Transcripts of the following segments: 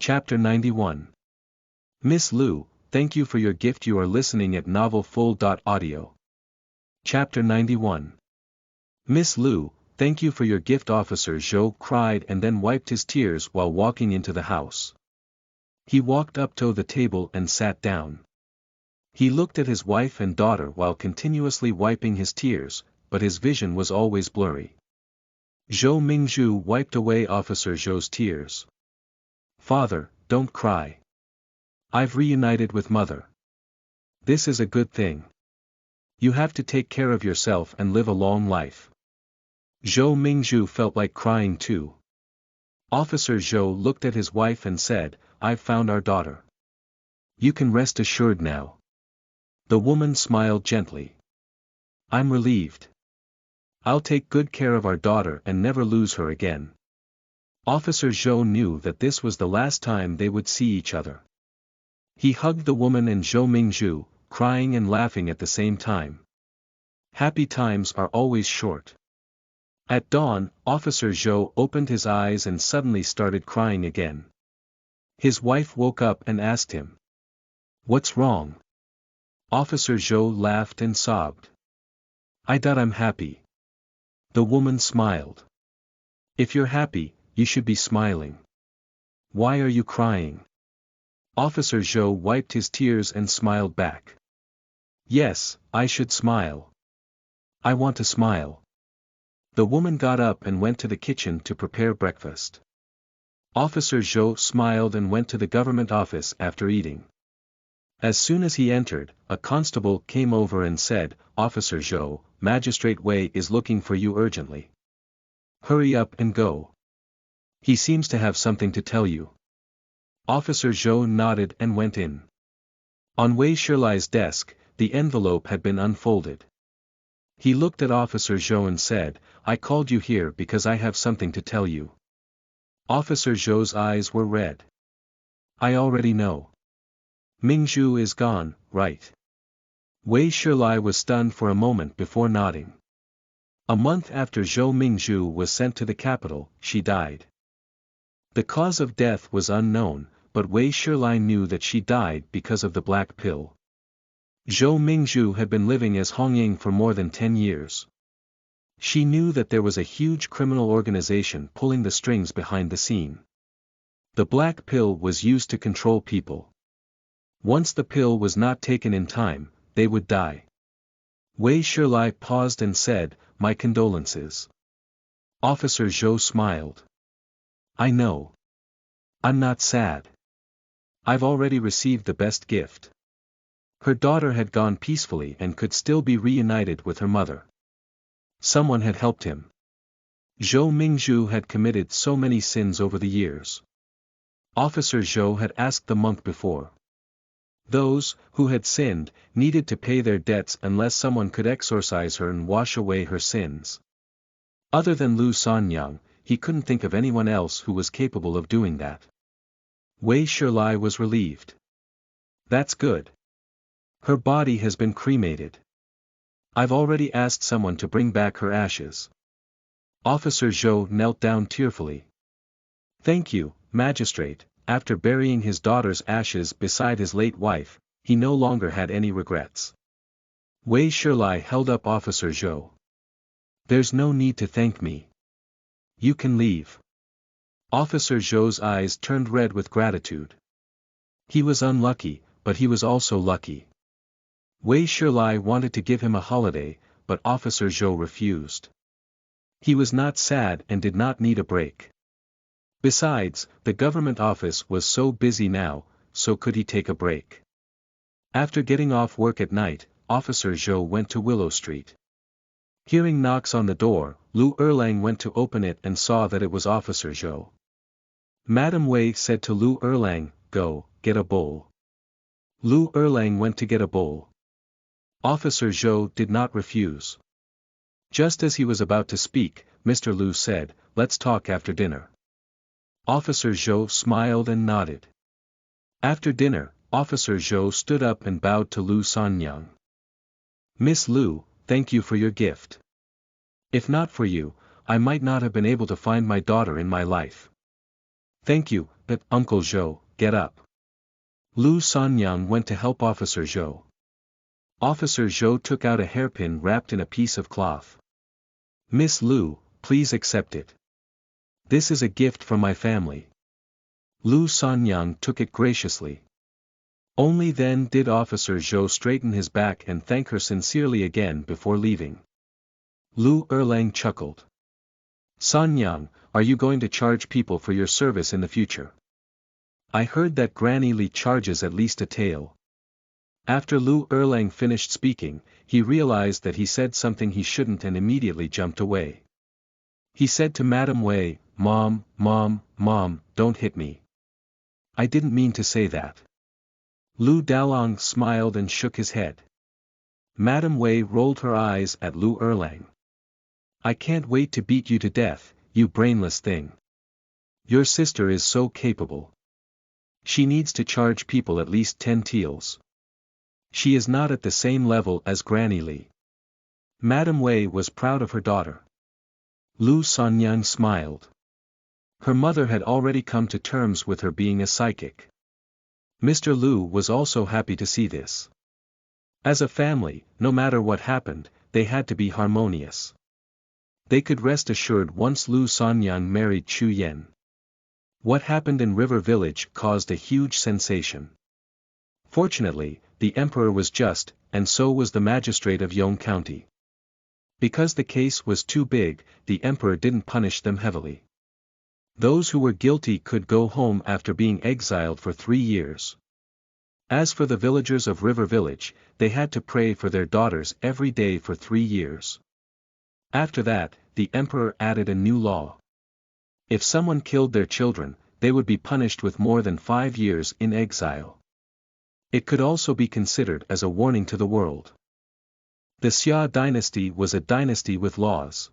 Chapter 91. Miss Lu, thank you for your gift. You are listening at novelfull.audio. Chapter 91. Miss Lu, thank you for your gift. Officer Zhou cried and then wiped his tears while walking into the house. He walked up to the table and sat down. He looked at his wife and daughter while continuously wiping his tears, but his vision was always blurry. Zhou Mingzhu wiped away Officer Zhou's tears. Father, don't cry. I've reunited with mother. This is a good thing. You have to take care of yourself and live a long life. Zhou Mingzhu felt like crying too. Officer Zhou looked at his wife and said, I've found our daughter. You can rest assured now. The woman smiled gently. I'm relieved. I'll take good care of our daughter and never lose her again. Officer Zhou knew that this was the last time they would see each other. He hugged the woman and Zhou Mingzhu, crying and laughing at the same time. Happy times are always short. At dawn, Officer Zhou opened his eyes and suddenly started crying again. His wife woke up and asked him, What's wrong? Officer Zhou laughed and sobbed. I thought I'm happy. The woman smiled. If you're happy, you should be smiling. Why are you crying? Officer Zhou wiped his tears and smiled back. Yes, I should smile. I want to smile. The woman got up and went to the kitchen to prepare breakfast. Officer Zhou smiled and went to the government office after eating. As soon as he entered, a constable came over and said, Officer Zhou, Magistrate Wei is looking for you urgently. Hurry up and go. He seems to have something to tell you. Officer Zhou nodded and went in. On Wei Shilai's desk, the envelope had been unfolded. He looked at Officer Zhou and said, I called you here because I have something to tell you. Officer Zhou's eyes were red. I already know. Mingzhu is gone, right? Wei Shilai was stunned for a moment before nodding. A month after Zhou Mingzhu was sent to the capital, she died. The cause of death was unknown, but Wei Shilai knew that she died because of the black pill. Zhou Mingzhu had been living as Hongying for more than 10 years. She knew that there was a huge criminal organization pulling the strings behind the scene. The black pill was used to control people. Once the pill was not taken in time, they would die. Wei Shilai paused and said, My condolences. Officer Zhou smiled. I know. I'm not sad. I've already received the best gift. Her daughter had gone peacefully and could still be reunited with her mother. Someone had helped him. Zhou Mingzhu had committed so many sins over the years. Officer Zhou had asked the monk before. Those, who had sinned, needed to pay their debts unless someone could exorcise her and wash away her sins. Other than Lu Sanyang, he couldn't think of anyone else who was capable of doing that. Wei Shilai was relieved. That's good. Her body has been cremated. I've already asked someone to bring back her ashes. Officer Zhou knelt down tearfully. Thank you, Magistrate. After burying his daughter's ashes beside his late wife, he no longer had any regrets. Wei Shilai held up Officer Zhou. There's no need to thank me. You can leave. Officer Zhou's eyes turned red with gratitude. He was unlucky, but he was also lucky. Wei Shilai wanted to give him a holiday, but Officer Zhou refused. He was not sad and did not need a break. Besides, the government office was so busy now, so could he take a break? After getting off work at night, Officer Zhou went to Willow Street. Hearing knocks on the door, Lu Erlang went to open it and saw that it was Officer Zhou. Madam Wei said to Lu Erlang, Go, get a bowl. Lu Erlang went to get a bowl. Officer Zhou did not refuse. Just as he was about to speak, Mr. Lu said, Let's talk after dinner. Officer Zhou smiled and nodded. After dinner, Officer Zhou stood up and bowed to Lu Sanyang. Miss Lu, thank you for your gift. If not for you, I might not have been able to find my daughter in my life. Thank you, But Uncle Zhou, get up. Lu Sanyang went to help Officer Zhou. Officer Zhou took out a hairpin wrapped in a piece of cloth. Miss Lu, please accept it. This is a gift from my family. Lu Sanyang took it graciously. Only then did Officer Zhou straighten his back and thank her sincerely again before leaving. Lu Erlang chuckled. Sanyang, are you going to charge people for your service in the future? I heard that Granny Li charges at least a tael. After Lu Erlang finished speaking, he realized that he said something he shouldn't and immediately jumped away. He said to Madam Wei, Mom, don't hit me. I didn't mean to say that. Lu Dalong smiled and shook his head. Madam Wei rolled her eyes at Lu Erlang. I can't wait to beat you to death, you brainless thing. Your sister is so capable. She needs to charge people at least 10 taels. She is not at the same level as Granny Li. Madam Wei was proud of her daughter. Lu Sanyang smiled. Her mother had already come to terms with her being a psychic. Mr. Lu was also happy to see this. As a family, no matter what happened, they had to be harmonious. They could rest assured once Lu Sanyang married Chu Yen. What happened in River Village caused a huge sensation. Fortunately, the emperor was just, and so was the magistrate of Yong County. Because the case was too big, the emperor didn't punish them heavily. Those who were guilty could go home after being exiled for 3 years. As for the villagers of River Village, they had to pray for their daughters every day for 3 years. After that, the emperor added a new law. If someone killed their children, they would be punished with more than 5 years in exile. It could also be considered as a warning to the world. The Xia dynasty was a dynasty with laws.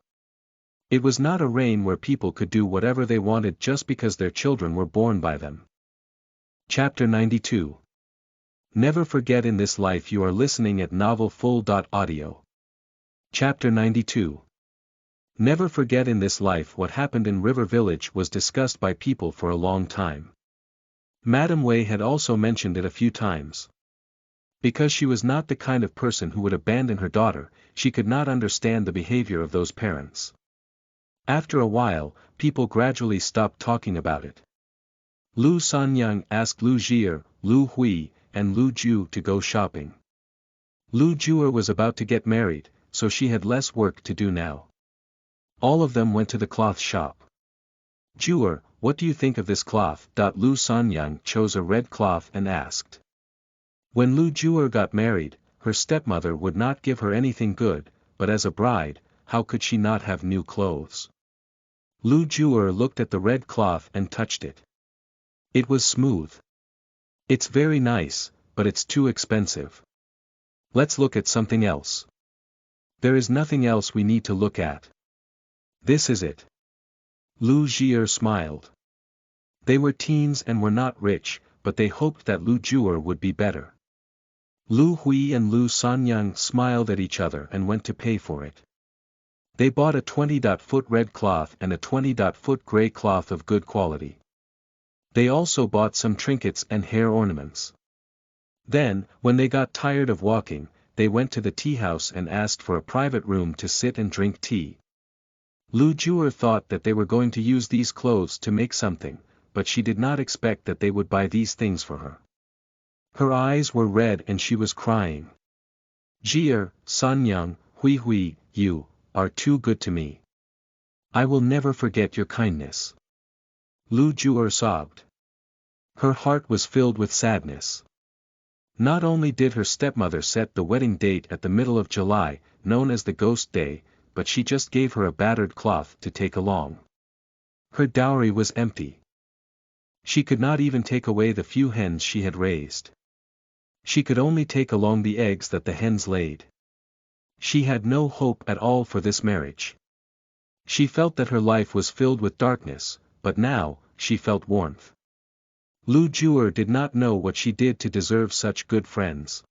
It was not a reign where people could do whatever they wanted just because their children were born by them. Chapter 92. Never forget in this life. You are listening at novelfull.audio. Chapter 92. Never forget in this life. What happened in River Village was discussed by people for a long time. Madam Wei had also mentioned it a few times. Because she was not the kind of person who would abandon her daughter, she could not understand the behavior of those parents. After a while, people gradually stopped talking about it. Lu Sanyang asked Lu Jie, Lu Hui, and Lu Ju to go shopping. Lu Jue was about to get married, so she had less work to do now. All of them went to the cloth shop. Jue, what do you think of this cloth? Lu Sanyang chose a red cloth and asked. When Lu Jue got married, her stepmother would not give her anything good, but as a bride, how could she not have new clothes? Lu Jue looked at the red cloth and touched it. It was smooth. It's very nice, but it's too expensive. Let's look at something else. There is nothing else we need to look at. This is it. Lu Jie smiled. They were teens and were not rich, but they hoped that Lu Jue would be better. Lu Hui and Lu Sanyang smiled at each other and went to pay for it. They bought a 20-foot red cloth and a 20-foot gray cloth of good quality. They also bought some trinkets and hair ornaments. Then, when they got tired of walking, they went to the tea house and asked for a private room to sit and drink tea. Lu Jue thought that they were going to use these clothes to make something, but she did not expect that they would buy these things for her. Her eyes were red and she was crying. Jie, Sanyang, Hui, you are too good to me. I will never forget your kindness. Lu Jue sobbed. Her heart was filled with sadness. Not only did her stepmother set the wedding date at the middle of July, known as the Ghost Day, but she just gave her a battered cloth to take along. Her dowry was empty. She could not even take away the few hens she had raised. She could only take along the eggs that the hens laid. She had no hope at all for this marriage. She felt that her life was filled with darkness, but now, she felt warmth. Lu Jue did not know what she did to deserve such good friends.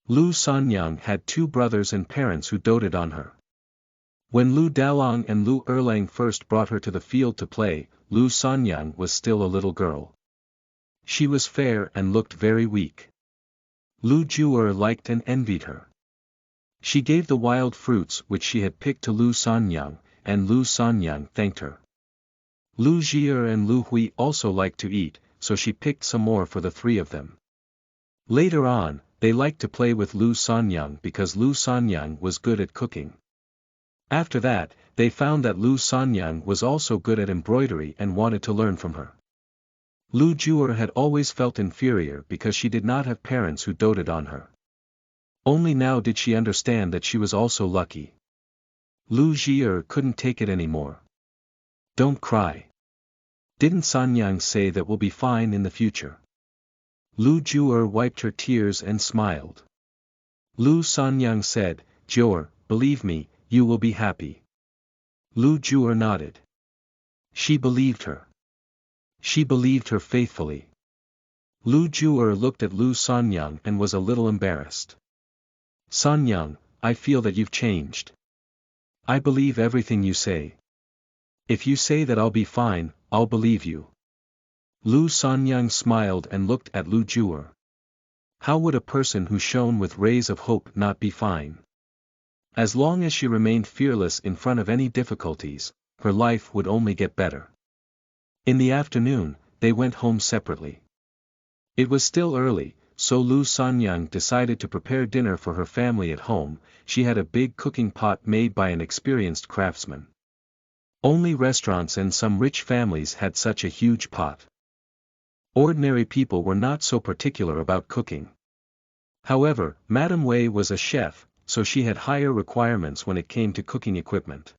Lu Sanyang had 2 brothers and parents who doted on her. When Lu Dalong and Lu Erlang first brought her to the field to play, Lu Sanyang was still a little girl. She was fair and looked very weak. Lu Juer liked and envied her. She gave the wild fruits which she had picked to Lu Sanyang, and Lu Sanyang thanked her. Lu Jier and Lu Hui also liked to eat, so she picked some more for the three of them. Later on, they liked to play with Lu Sanyang because Lu Sanyang was good at cooking. After that, they found that Lu Sanyang was also good at embroidery and wanted to learn from her. Lu Juer had always felt inferior because she did not have parents who doted on her. Only now did she understand that she was also lucky. Lu Jier couldn't take it anymore. Don't cry. Didn't Sanyang say that we'll be fine in the future? Lu Juer wiped her tears and smiled. Lu Sanyang said, Juer, believe me, you will be happy. Lu Juer nodded. She believed her. She believed her faithfully. Lu Juer looked at Lu Sanyang and was a little embarrassed. Sanyang, I feel that you've changed. I believe everything you say. If you say that I'll be fine, I'll believe you. Lu Sanyang smiled and looked at Lu Juer. How would a person who shone with rays of hope not be fine? As long as she remained fearless in front of any difficulties, her life would only get better. In the afternoon, they went home separately. It was still early, so Lu Sanyang decided to prepare dinner for her family at home. She had a big cooking pot made by an experienced craftsman. Only restaurants and some rich families had such a huge pot. Ordinary people were not so particular about cooking. However, Madame Wei was a chef, so she had higher requirements when it came to cooking equipment.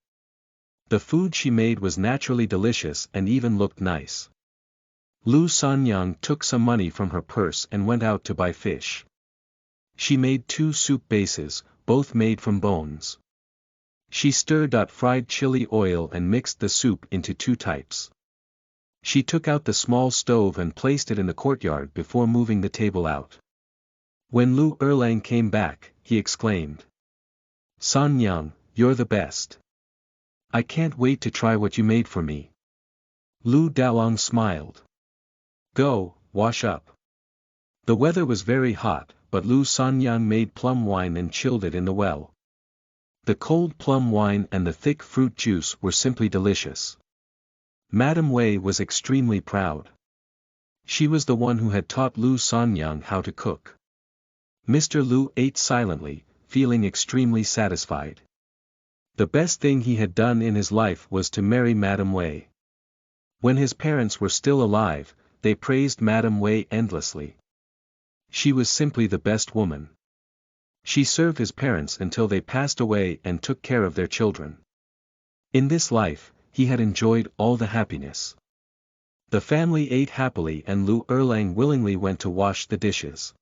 The food she made was naturally delicious and even looked nice. Lu Sanyang took some money from her purse and went out to buy fish. She made 2 soup bases, both made from bones. She stirred fried chili oil and mixed the soup into 2 types. She took out the small stove and placed it in the courtyard before moving the table out. When Lu Erlang came back, he exclaimed. Sanyang, you're the best. I can't wait to try what you made for me. Lu Dalong smiled. Go, wash up. The weather was very hot, but Lu Sanyang made plum wine and chilled it in the well. The cold plum wine and the thick fruit juice were simply delicious. Madame Wei was extremely proud. She was the one who had taught Lu Sanyang how to cook. Mr. Lu ate silently, feeling extremely satisfied. The best thing he had done in his life was to marry Madame Wei. When his parents were still alive, they praised Madame Wei endlessly. She was simply the best woman. She served his parents until they passed away and took care of their children. In this life, he had enjoyed all the happiness. The family ate happily and Lu Erlang willingly went to wash the dishes.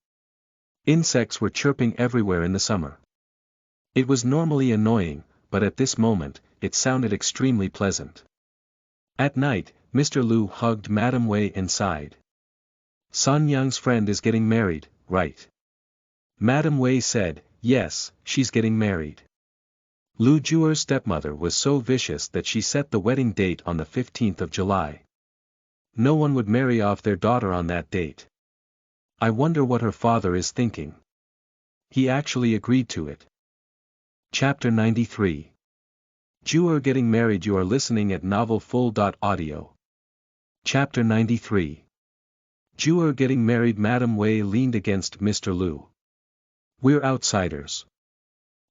Insects were chirping everywhere in the summer. It was normally annoying, but at this moment, it sounded extremely pleasant. At night, Mr. Lu hugged Madame Wei and sighed. Sanyang's friend is getting married, right? Madame Wei said, yes, she's getting married. Lu Juer's stepmother was so vicious that she set the wedding date on the 15th of July. No one would marry off their daughter on that date. I wonder what her father is thinking. He actually agreed to it. Chapter 93. Juer getting married. You are listening at novelfull.audio. Chapter 93. Juer getting married. Madame Wei leaned against Mr. Lu. We're outsiders.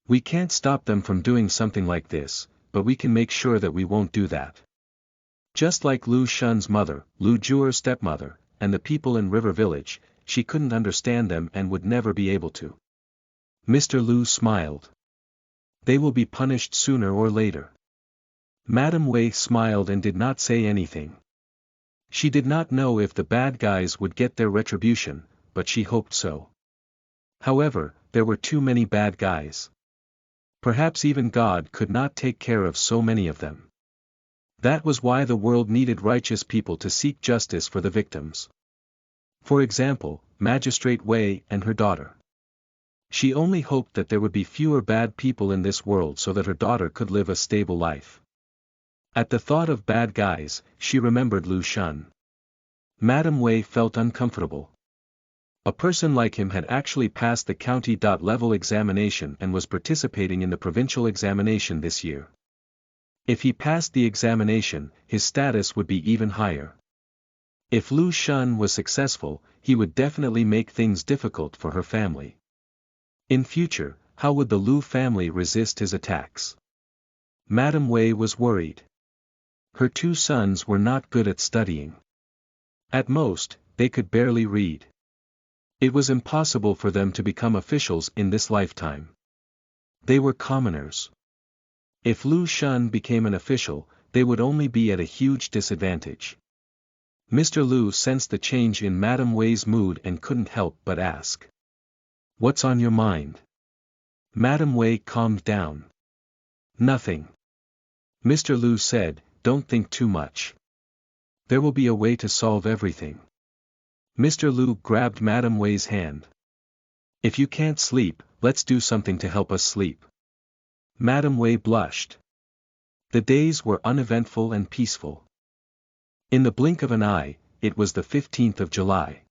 We can't stop them from doing something like this, but we can make sure that we won't do that. Just like Lu Shun's mother, Lu Juer's stepmother, and the people in River Village, she couldn't understand them and would never be able to. Mr. Lu smiled. They will be punished sooner or later. Madame Wei smiled and did not say anything. She did not know if the bad guys would get their retribution, but she hoped so. However, there were too many bad guys. Perhaps even God could not take care of so many of them. That was why the world needed righteous people to seek justice for the victims. For example, Magistrate Wei and her daughter. She only hoped that there would be fewer bad people in this world so that her daughter could live a stable life. At the thought of bad guys, she remembered Lu Shun. Madam Wei felt uncomfortable. A person like him had actually passed the county-level examination and was participating in the provincial examination this year. If he passed the examination, his status would be even higher. If Lu Shun was successful, he would definitely make things difficult for her family. In future, how would the Lu family resist his attacks? Madam Wei was worried. Her two sons were not good at studying. At most, they could barely read. It was impossible for them to become officials in this lifetime. They were commoners. If Lu Shun became an official, they would only be at a huge disadvantage. Mr. Lu sensed the change in Madam Wei's mood and couldn't help but ask. "What's on your mind?" Madam Wei calmed down. "Nothing." Mr. Lu said, "Don't think too much. There will be a way to solve everything." Mr. Lu grabbed Madam Wei's hand. "If you can't sleep, let's do something to help us sleep." Madam Wei blushed. The days were uneventful and peaceful. In the blink of an eye, it was the 15th of July.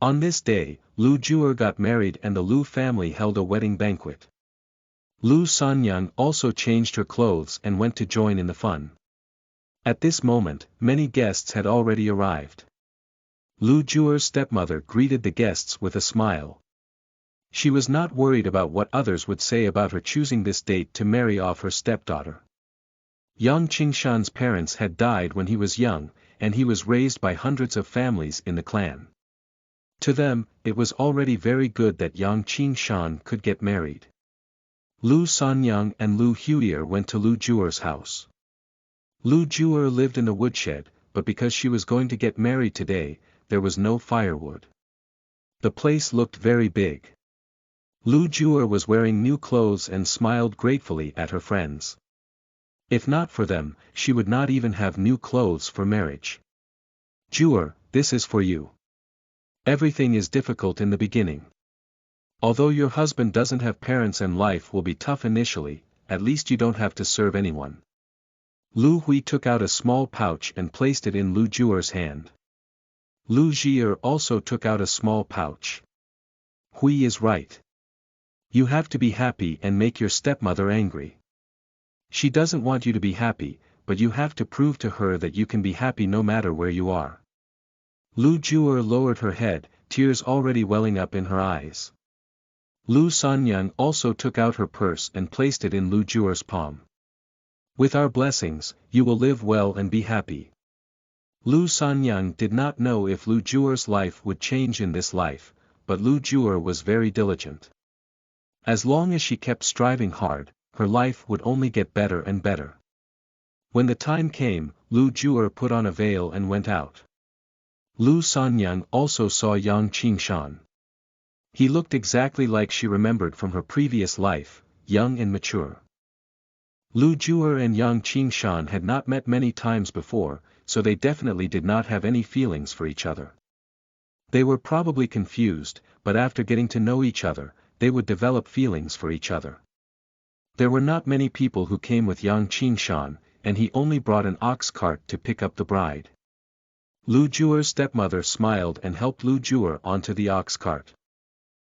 On this day, Lu Juer got married and the Lu family held a wedding banquet. Lu Sanyang also changed her clothes and went to join in the fun. At this moment, many guests had already arrived. Lu Juer's stepmother greeted the guests with a smile. She was not worried about what others would say about her choosing this date to marry off her stepdaughter. Yang Qingshan's parents had died when he was young, and he was raised by hundreds of families in the clan. To them, it was already very good that Yang Qingshan could get married. Lu Sanyang and Lu Huier went to Lu Juer's house. Lu Juer lived in the woodshed, but because she was going to get married today, there was no firewood. The place looked very big. Lu Juer was wearing new clothes and smiled gratefully at her friends. If not for them, she would not even have new clothes for marriage. "Juer, this is for you. Everything is difficult in the beginning. Although your husband doesn't have parents and life will be tough initially, at least you don't have to serve anyone." Lu Hui took out a small pouch and placed it in Lu Juer's hand. Lu Jier also took out a small pouch. "Hui is right. You have to be happy and make your stepmother angry. She doesn't want you to be happy, but you have to prove to her that you can be happy no matter where you are." Lu Juer lowered her head, tears already welling up in her eyes. Lu Sanyang also took out her purse and placed it in Lu Juer's palm. "With our blessings, you will live well and be happy." Lu Sanyang did not know if Lu Juer's life would change in this life, but Lu Juer was very diligent. As long as she kept striving hard, her life would only get better and better. When the time came, Lu Juer put on a veil and went out. Lu Sanyang also saw Yang Qingshan. He looked exactly like she remembered from her previous life, young and mature. Lu Juer and Yang Qingshan had not met many times before, so they definitely did not have any feelings for each other. They were probably confused, but after getting to know each other, they would develop feelings for each other. There were not many people who came with Yang Qingshan, and he only brought an ox cart to pick up the bride. Lu Juer's stepmother smiled and helped Lu Juer onto the ox cart.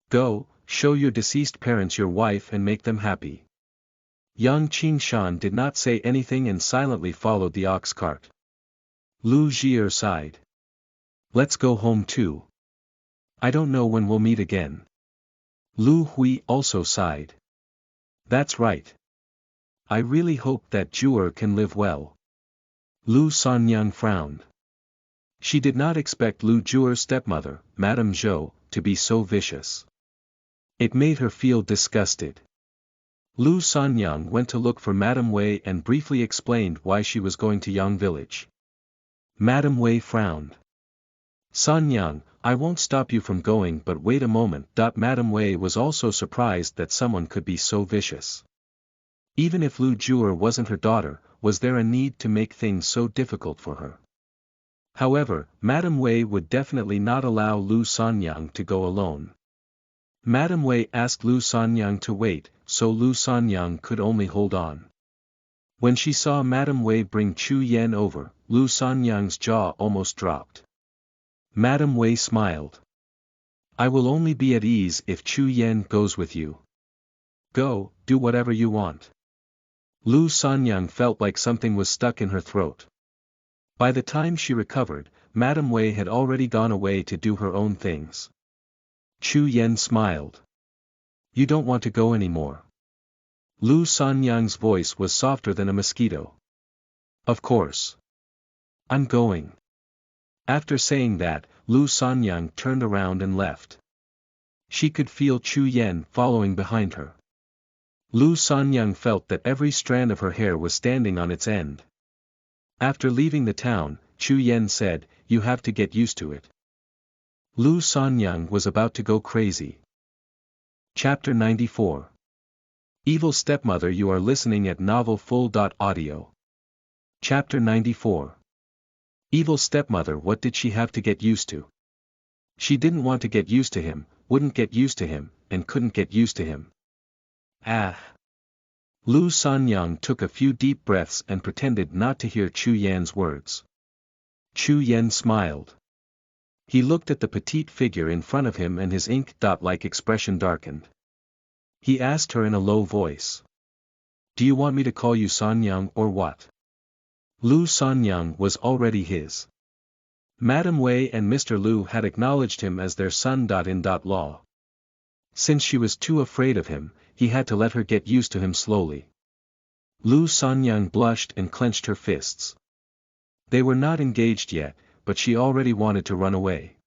"Go, show your deceased parents your wife and make them happy." Yang Qingshan did not say anything and silently followed the ox cart. Lu Jier sighed. "Let's go home too. I don't know when we'll meet again." Lu Hui also sighed. "That's right. I really hope that Juer can live well." Lu Sanyang frowned. She did not expect Lu Juer's stepmother, Madame Zhou, to be so vicious. It made her feel disgusted. Lu Sanyang went to look for Madame Wei and briefly explained why she was going to Yang village. Madame Wei frowned. "Sanyang, I won't stop you from going, but wait a moment." Madame Wei was also surprised that someone could be so vicious. Even if Lu Juer wasn't her daughter, was there a need to make things so difficult for her? However, Madame Wei would definitely not allow Lu Sanyang to go alone. Madame Wei asked Lu Sanyang to wait, so Lu Sanyang could only hold on. When she saw Madame Wei bring Chu Yan over, Lu Sanyang's jaw almost dropped. Madame Wei smiled. I will only be at ease if Chu Yan goes with you. Go, do whatever you want. Lu Sanyang felt like something was stuck in her throat. By the time she recovered, Madame Wei had already gone away to do her own things. Chu Yan smiled. You don't want to go anymore. Lu Sanyang's voice was softer than a mosquito. Of course. I'm going. After saying that, Lu Sanyang turned around and left. She could feel Chu Yan following behind her. Lu Sanyang felt that every strand of her hair was standing on its end. After leaving the town, Chu Yan said, you have to get used to it. Lu Sanyang was about to go crazy. Chapter 94. Evil Stepmother. You are listening at NovelFull.audio. Chapter 94. Evil Stepmother. What did she have to get used to? She didn't want to get used to him, wouldn't get used to him, and couldn't get used to him. Ah! Lu Sanyang took a few deep breaths and pretended not to hear Chu Yan's words. Chu Yan smiled. He looked at the petite figure in front of him and his ink dot-like expression darkened. He asked her in a low voice. Do you want me to call you Sanyang or what? Lu Sanyang was already his. Madame Wei and Mr. Lu had acknowledged him as their son-in-law. Since she was too afraid of him, he had to let her get used to him slowly. Lu Sanyang blushed and clenched her fists. They were not engaged yet, but she already wanted to run away.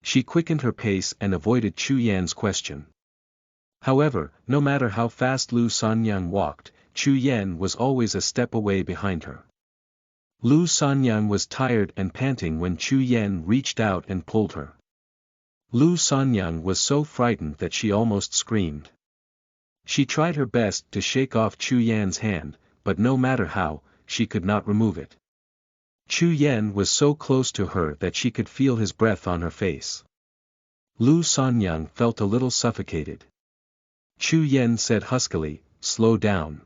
She quickened her pace and avoided Chu Yan's question. However, no matter how fast Lu Sanyang walked, Chu Yan was always a step away behind her. Lu Sanyang was tired and panting when Chu Yan reached out and pulled her. Lu Sanyang was so frightened that she almost screamed. She tried her best to shake off Chu Yan's hand, but no matter how, she could not remove it. Chu Yan was so close to her that she could feel his breath on her face. Lu Sanyang felt a little suffocated. Chu Yan said huskily, slow down.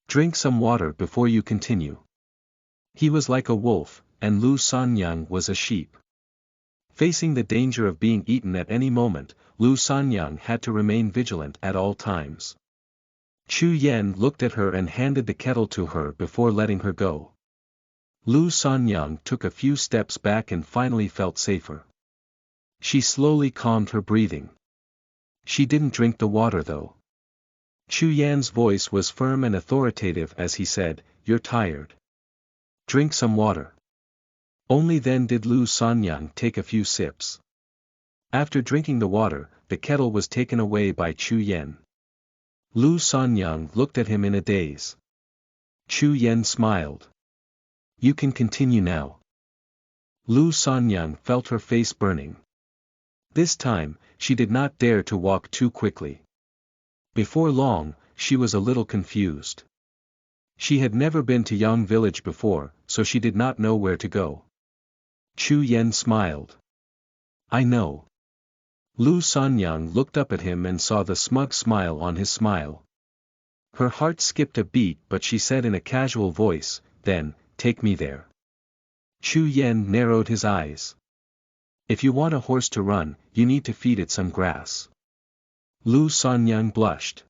Drink some water before you continue. He was like a wolf, and Lu Sanyang was a sheep. Facing the danger of being eaten at any moment, Lu Sanyang had to remain vigilant at all times. Chu Yan looked at her and handed the kettle to her before letting her go. Lu Sanyang took a few steps back and finally felt safer. She slowly calmed her breathing. She didn't drink the water though. Chu Yan's voice was firm and authoritative as he said, "You're tired. Drink some water." Only then did Lu Sanyang take a few sips. After drinking the water, the kettle was taken away by Chu Yan. Lu Sanyang looked at him in a daze. Chu Yan smiled. "You can continue now." Lu Sanyang felt her face burning. This time, she did not dare to walk too quickly. Before long, she was a little confused. She had never been to Yang village before, so she did not know where to go. Chu Yan smiled. "I know." Lu Sanyang looked up at him and saw the smug smile on his smile. Her heart skipped a beat, but she said in a casual voice, "Then, take me there." Chu Yan narrowed his eyes. "If you want a horse to run, you need to feed it some grass." Lu Sanyang blushed.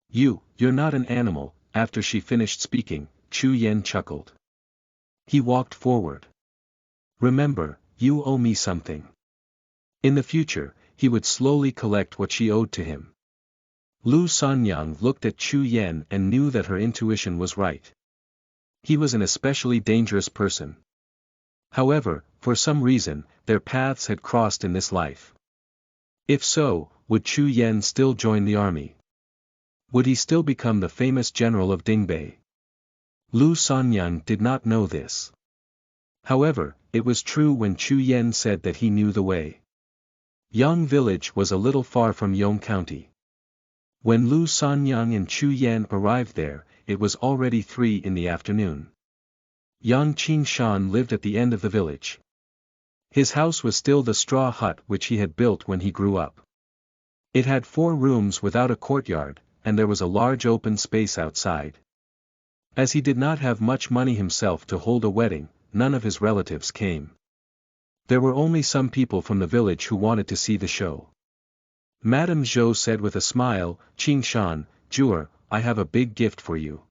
You're not an animal." After she finished speaking, Chu Yan chuckled. He walked forward. "Remember, you owe me something." In the future, he would slowly collect what she owed to him. Lu Sanyang looked at Chu Yan and knew that her intuition was right. He was an especially dangerous person. However, for some reason, their paths had crossed in this life. If so, would Chu Yan still join the army? Would he still become the famous general of Dingbei? Lu Sanyang did not know this. However, it was true when Chu Yan said that he knew the way. Yang village was a little far from Yong County. When Lu Sanyang and Chu Yan arrived there, it was already 3 in the afternoon. Yang Qingshan lived at the end of the village. His house was still the straw hut which he had built when he grew up. It had 4 rooms without a courtyard, and there was a large open space outside. As he did not have much money himself to hold a wedding, none of his relatives came. There were only some people from the village who wanted to see the show. Madame Zhou said with a smile, "Qing Shan, Jewel, I have a big gift for you."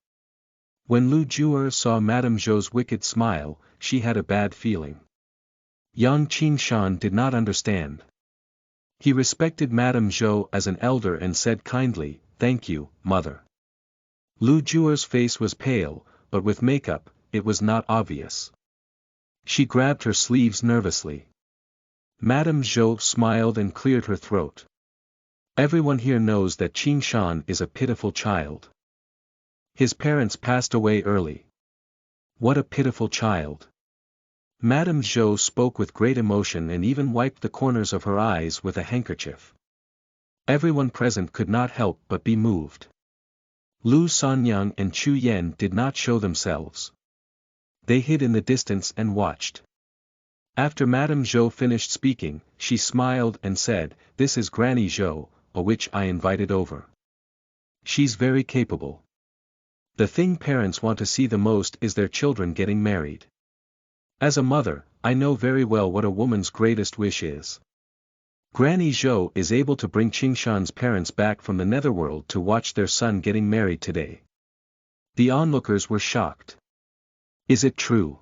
When Lu Jewel saw Madame Zhou's wicked smile, she had a bad feeling. Young Qing Shan did not understand. He respected Madame Zhou as an elder and said kindly, "Thank you, mother." Lu Jewel's face was pale, but with makeup, it was not obvious. She grabbed her sleeves nervously. Madame Zhou smiled and cleared her throat. Everyone here knows that Qing Shan is a pitiful child. His parents passed away early. What a pitiful child. Madame Zhou spoke with great emotion and even wiped the corners of her eyes with a handkerchief. Everyone present could not help but be moved. Lu Sanyang and Chu Yan did not show themselves. They hid in the distance and watched. After Madame Zhou finished speaking, she smiled and said, "This is Granny Zhou, a witch I invited over. She's very capable. The thing parents want to see the most is their children getting married. As a mother, I know very well what a woman's greatest wish is." Granny Zhou is able to bring Qingshan's parents back from the netherworld to watch their son getting married today. The onlookers were shocked. "Is it true?"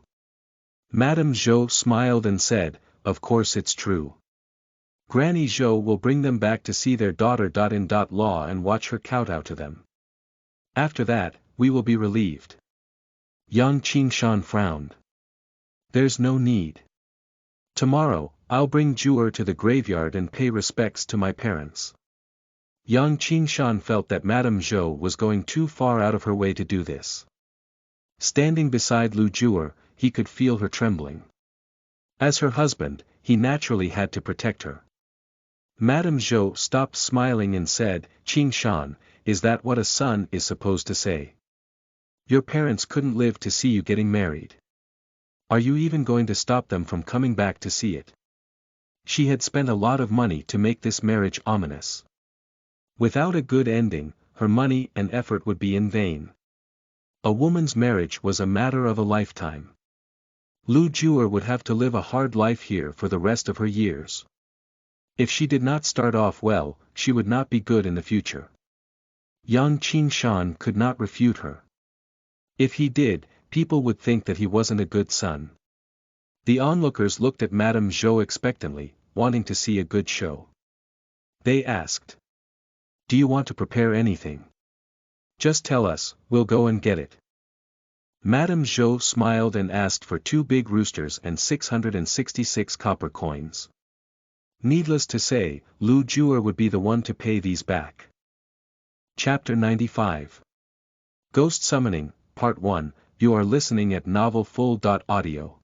Madame Zhou smiled and said, "Of course it's true. Granny Zhou will bring them back to see their daughter in law and watch her kowtow to them. After that, we will be relieved." Yang Qingshan frowned. "There's no need. Tomorrow, I'll bring Jewel to the graveyard and pay respects to my parents." Yang Qingshan felt that Madame Zhou was going too far out of her way to do this. Standing beside Lu Jewel, he could feel her trembling. As her husband, he naturally had to protect her. Madame Zhou stopped smiling and said, "Qing Shan, is that what a son is supposed to say? Your parents couldn't live to see you getting married. Are you even going to stop them from coming back to see it?" She had spent a lot of money to make this marriage ominous. Without a good ending, her money and effort would be in vain. A woman's marriage was a matter of a lifetime. Lu Jewel would have to live a hard life here for the rest of her years. If she did not start off well, she would not be good in the future. Yang Qingshan could not refute her. If he did, people would think that he wasn't a good son. The onlookers looked at Madame Zhou expectantly, wanting to see a good show. They asked, "Do you want to prepare anything? Just tell us, we'll go and get it." Madame Zhou smiled and asked for 2 big roosters and 666 copper coins. Needless to say, Lu Jewel would be the one to pay these back. Chapter 95. Ghost Summoning, Part 1, you are listening at novelfull.audio.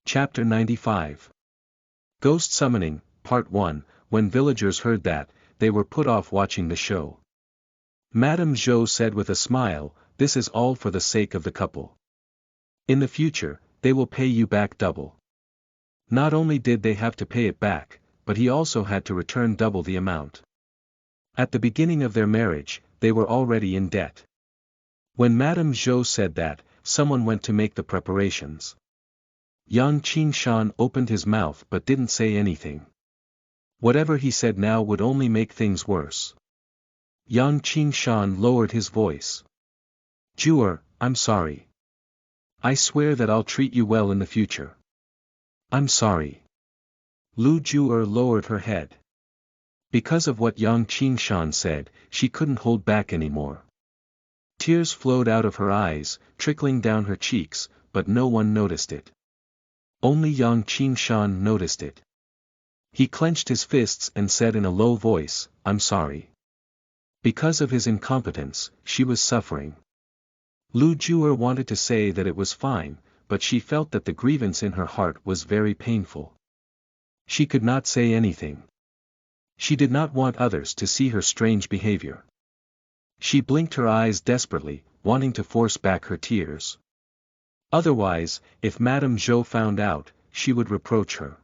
Chapter 95. Ghost Summoning, Part 1, when villagers heard that, they were put off watching the show. Madame Zhou said with a smile, "This is all for the sake of the couple. In the future, they will pay you back double." Not only did they have to pay it back, but he also had to return double the amount. At the beginning of their marriage, they were already in debt. When Madame Zhou said that, someone went to make the preparations. Yang Qingshan opened his mouth but didn't say anything. Whatever he said now would only make things worse. Yang Qingshan lowered his voice. "Jewel, I'm sorry. I swear that I'll treat you well in the future. I'm sorry." Lu Jewel lowered her head. Because of what Yang Qingshan said, she couldn't hold back anymore. Tears flowed out of her eyes, trickling down her cheeks, but no one noticed it. Only Yang Qingshan noticed it. He clenched his fists and said in a low voice, "I'm sorry." Because of his incompetence, she was suffering. Lu Jewel wanted to say that it was fine, but she felt that the grievance in her heart was very painful. She could not say anything. She did not want others to see her strange behavior. She blinked her eyes desperately, wanting to force back her tears. Otherwise, if Madame Zhou found out, she would reproach her.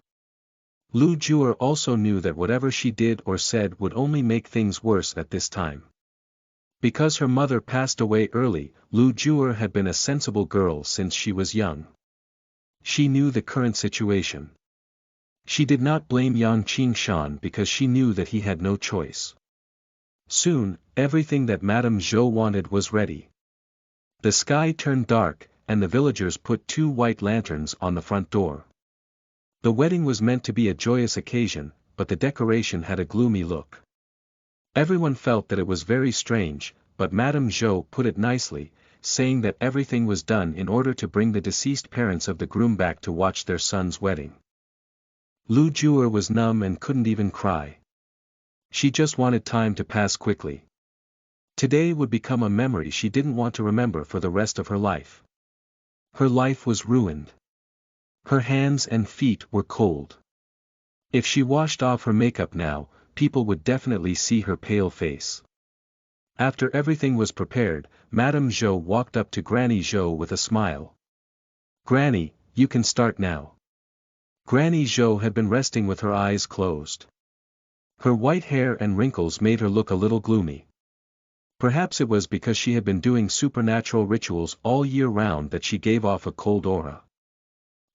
Lu Jua also knew that whatever she did or said would only make things worse at this time. Because her mother passed away early, Lu Jua had been a sensible girl since she was young. She knew the current situation. She did not blame Yang Qingshan because she knew that he had no choice. Soon, everything that Madame Zhou wanted was ready. The sky turned dark, and the villagers put 2 white lanterns on the front door. The wedding was meant to be a joyous occasion, but the decoration had a gloomy look. Everyone felt that it was very strange, but Madame Zhou put it nicely, saying that everything was done in order to bring the deceased parents of the groom back to watch their son's wedding. Lu Jua was numb and couldn't even cry. She just wanted time to pass quickly. Today would become a memory she didn't want to remember for the rest of her life. Her life was ruined. Her hands and feet were cold. If she washed off her makeup now, people would definitely see her pale face. After everything was prepared, Madame Zhou walked up to Granny Zhou with a smile. "Granny, you can start now." Granny Zhou had been resting with her eyes closed. Her white hair and wrinkles made her look a little gloomy. Perhaps it was because she had been doing supernatural rituals all year round that she gave off a cold aura.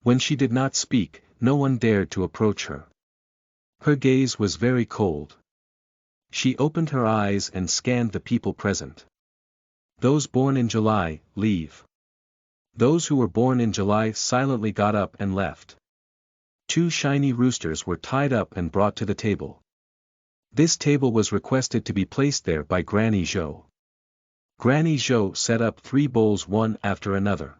When she did not speak, no one dared to approach her. Her gaze was very cold. She opened her eyes and scanned the people present. Those born in July, leave. Those who were born in July silently got up and left. 2 shiny roosters were tied up and brought to the table. This table was requested to be placed there by Granny Zhou. Granny Zhou set up 3 bowls one after another.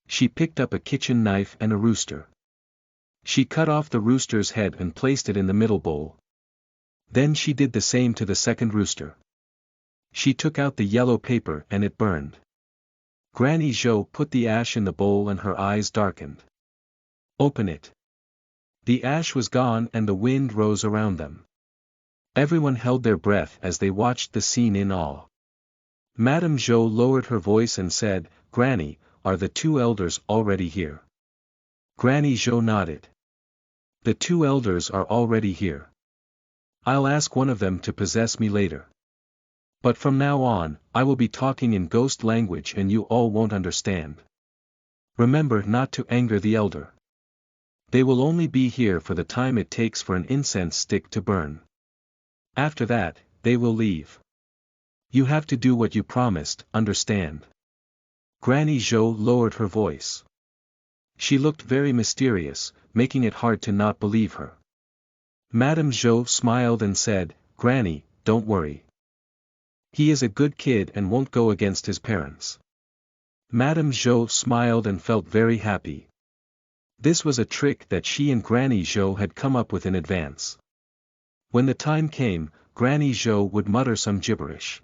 She picked up a kitchen knife and a rooster. She cut off the rooster's head and placed it in the middle bowl. Then she did the same to the second rooster. She took out the yellow paper and it burned. Granny Zhou put the ash in the bowl and her eyes darkened. "Open it." The ash was gone and the wind rose around them. Everyone held their breath as they watched the scene in awe. Madame Zhou lowered her voice and said, "Granny, are the 2 elders already here?" Granny Zhou nodded. "The 2 elders are already here. I'll ask one of them to possess me later. But from now on, I will be talking in ghost language and you all won't understand. Remember not to anger the elder. They will only be here for the time it takes for an incense stick to burn. After that, they will leave. You have to do what you promised, understand?" Granny Zhou lowered her voice. She looked very mysterious, making it hard to not believe her. Madame Zhou smiled and said, "Granny, don't worry. He is a good kid and won't go against his parents." Madame Zhou smiled and felt very happy. This was a trick that she and Granny Zhou had come up with in advance. When the time came, Granny Zhou would mutter some gibberish.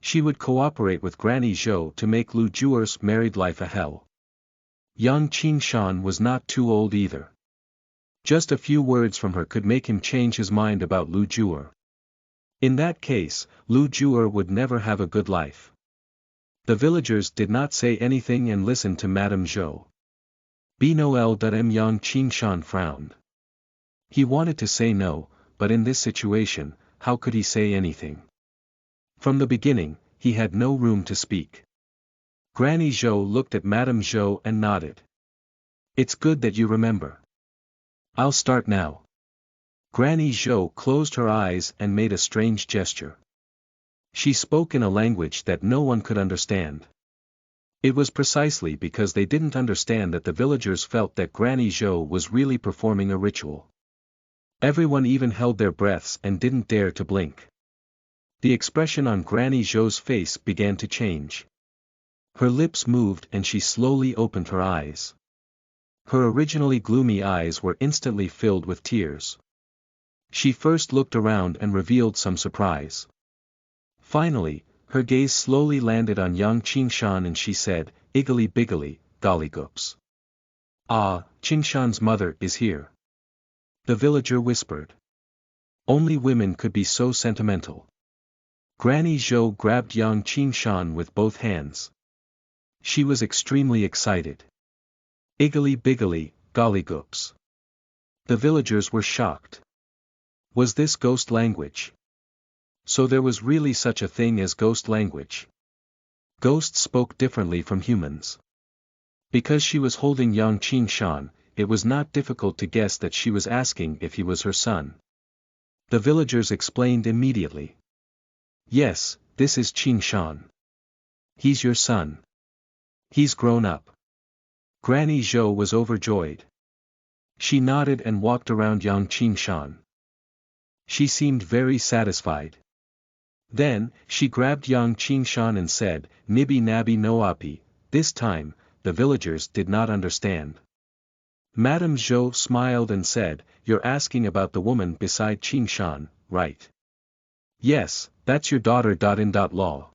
She would cooperate with Granny Zhou to make Lu Juer's married life a hell. Yang Qingshan was not too old either. Just a few words from her could make him change his mind about Lu Juer. In that case, Lu Juer would never have a good life. The villagers did not say anything and listened to Madame Zhou. Bnoel.m Yang Qingshan frowned. He wanted to say no, but in this situation, how could he say anything? From the beginning, he had no room to speak. Granny Zhou looked at Madame Zhou and nodded. "It's good that you remember. I'll start now." Granny Zhou closed her eyes and made a strange gesture. She spoke in a language that no one could understand. It was precisely because they didn't understand that the villagers felt that Granny Zhou was really performing a ritual. Everyone even held their breaths and didn't dare to blink. The expression on Granny Zhou's face began to change. Her lips moved and she slowly opened her eyes. Her originally gloomy eyes were instantly filled with tears. She first looked around and revealed some surprise. Finally, her gaze slowly landed on Yang Qingshan and she said, "Iggly biggly, gollygoops. Ah, Qingshan's mother is here." The villager whispered. Only women could be so sentimental. Granny Zhou grabbed Yang Qingshan with both hands. She was extremely excited. "Iggly biggly, gollygoops. The villagers were shocked. Was this ghost language? So there was really such a thing as ghost language. Ghosts spoke differently from humans. Because she was holding young Qing Shan, it was not difficult to guess that she was asking if he was her son. The villagers explained immediately. Yes, this is Qing Shan. He's your son. He's grown up. Granny Zhou was overjoyed. She nodded and walked around young Qing Shan. She seemed very satisfied. Then, she grabbed young Qing Shan and said, "Nibi nabi no api." This time, the villagers did not understand. Madame Zhou smiled and said, "You're asking about the woman beside Qing Shan, right?" "Yes, that's your daughter. In law."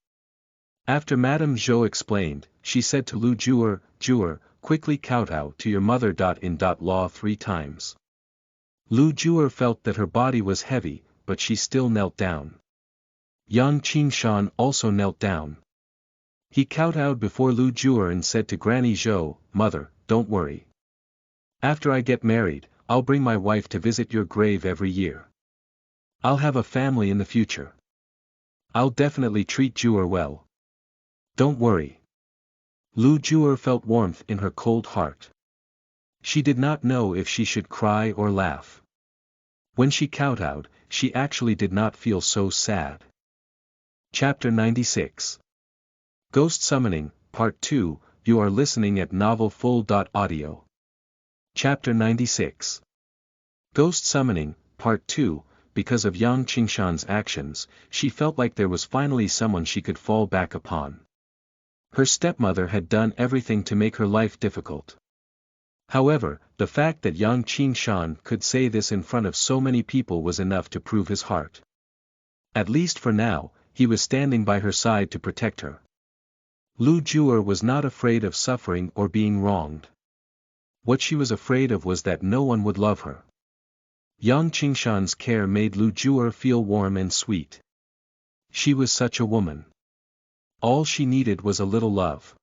After Madame Zhou explained, she said to Lu Juer, "Juer, quickly kowtow to your mother. In law 3 times. Lu Juer felt that her body was heavy, but she still knelt down. Young Qing Shan also knelt down. He kowtowed before Lu Juer and said to Granny Zhou, "Mother, don't worry. After I get married, I'll bring my wife to visit your grave every year. I'll have a family in the future. I'll definitely treat Juer well. Don't worry." Lu Juer felt warmth in her cold heart. She did not know if she should cry or laugh. When she kowtowed, she actually did not feel so sad. Chapter 96. Ghost Summoning, Part 2, you are listening at novelfull.audio. Chapter 96. Ghost Summoning, Part 2, because of Yang Qingshan's actions, she felt like there was finally someone she could fall back upon. Her stepmother had done everything to make her life difficult. However, the fact that Yang Qingshan could say this in front of so many people was enough to prove his heart. At least for now, he was standing by her side to protect her. Lu Juer was not afraid of suffering or being wronged. What she was afraid of was that no one would love her. Yang Qingshan's care made Lu Juer feel warm and sweet. She was such a woman. All she needed was a little love.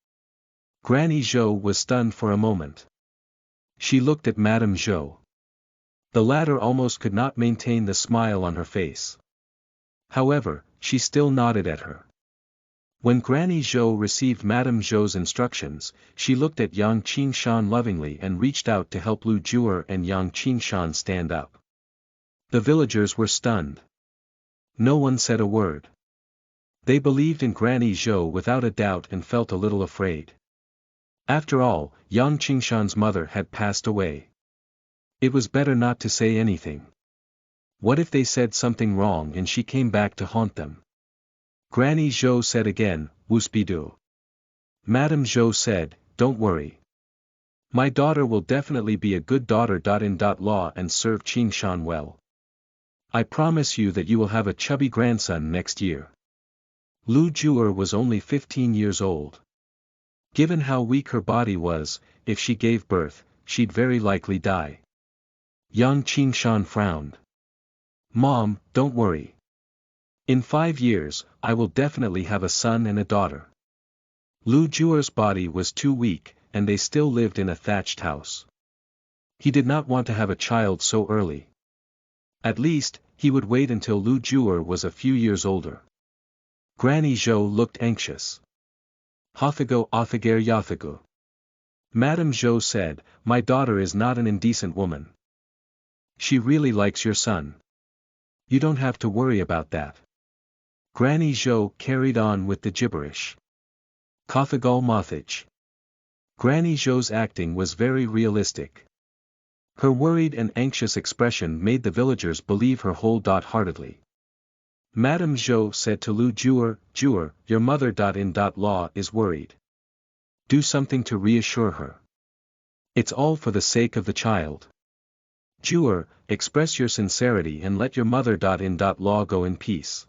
Granny Zhou was stunned for a moment. She looked at Madame Zhou. The latter almost could not maintain the smile on her face. However, she still nodded at her. When Granny Zhou received Madame Zhou's instructions, she looked at Yang Qingshan lovingly and reached out to help Lu Juer and Yang Qingshan stand up. The villagers were stunned. No one said a word. They believed in Granny Zhou without a doubt and felt a little afraid. After all, Yang Qingshan's mother had passed away. It was better not to say anything. What if they said something wrong and she came back to haunt them? Granny Zhou said again, "Wuspidu." Madame Zhou said, "Don't worry. My daughter will definitely be a good daughter. In law and serve Qing Shan well. I promise you that you will have a chubby grandson next year." Lu Juer was only 15 years old. Given how weak her body was, if she gave birth, she'd very likely die. Young Qing Shan frowned. "Mom, don't worry. In 5 years, I will definitely have a son and a daughter." Lu Juer's body was too weak, and they still lived in a thatched house. He did not want to have a child so early. At least, he would wait until Lu Juer was a few years older. Granny Zhou looked anxious. "Hothago Othagar Yothago." Madame Zhou said, "My daughter is not an indecent woman. She really likes your son. You don't have to worry about that." Granny Zhou carried on with the gibberish. Kothagal Mothage. Granny Zhou's acting was very realistic. Her worried and anxious expression made the villagers believe her wholeheartedly. Madame Zhou said to Lu Juer, "Juer, your mother. In law is worried. Do something to reassure her. It's all for the sake of the child. Juer, express your sincerity and let your mother. In law go in peace.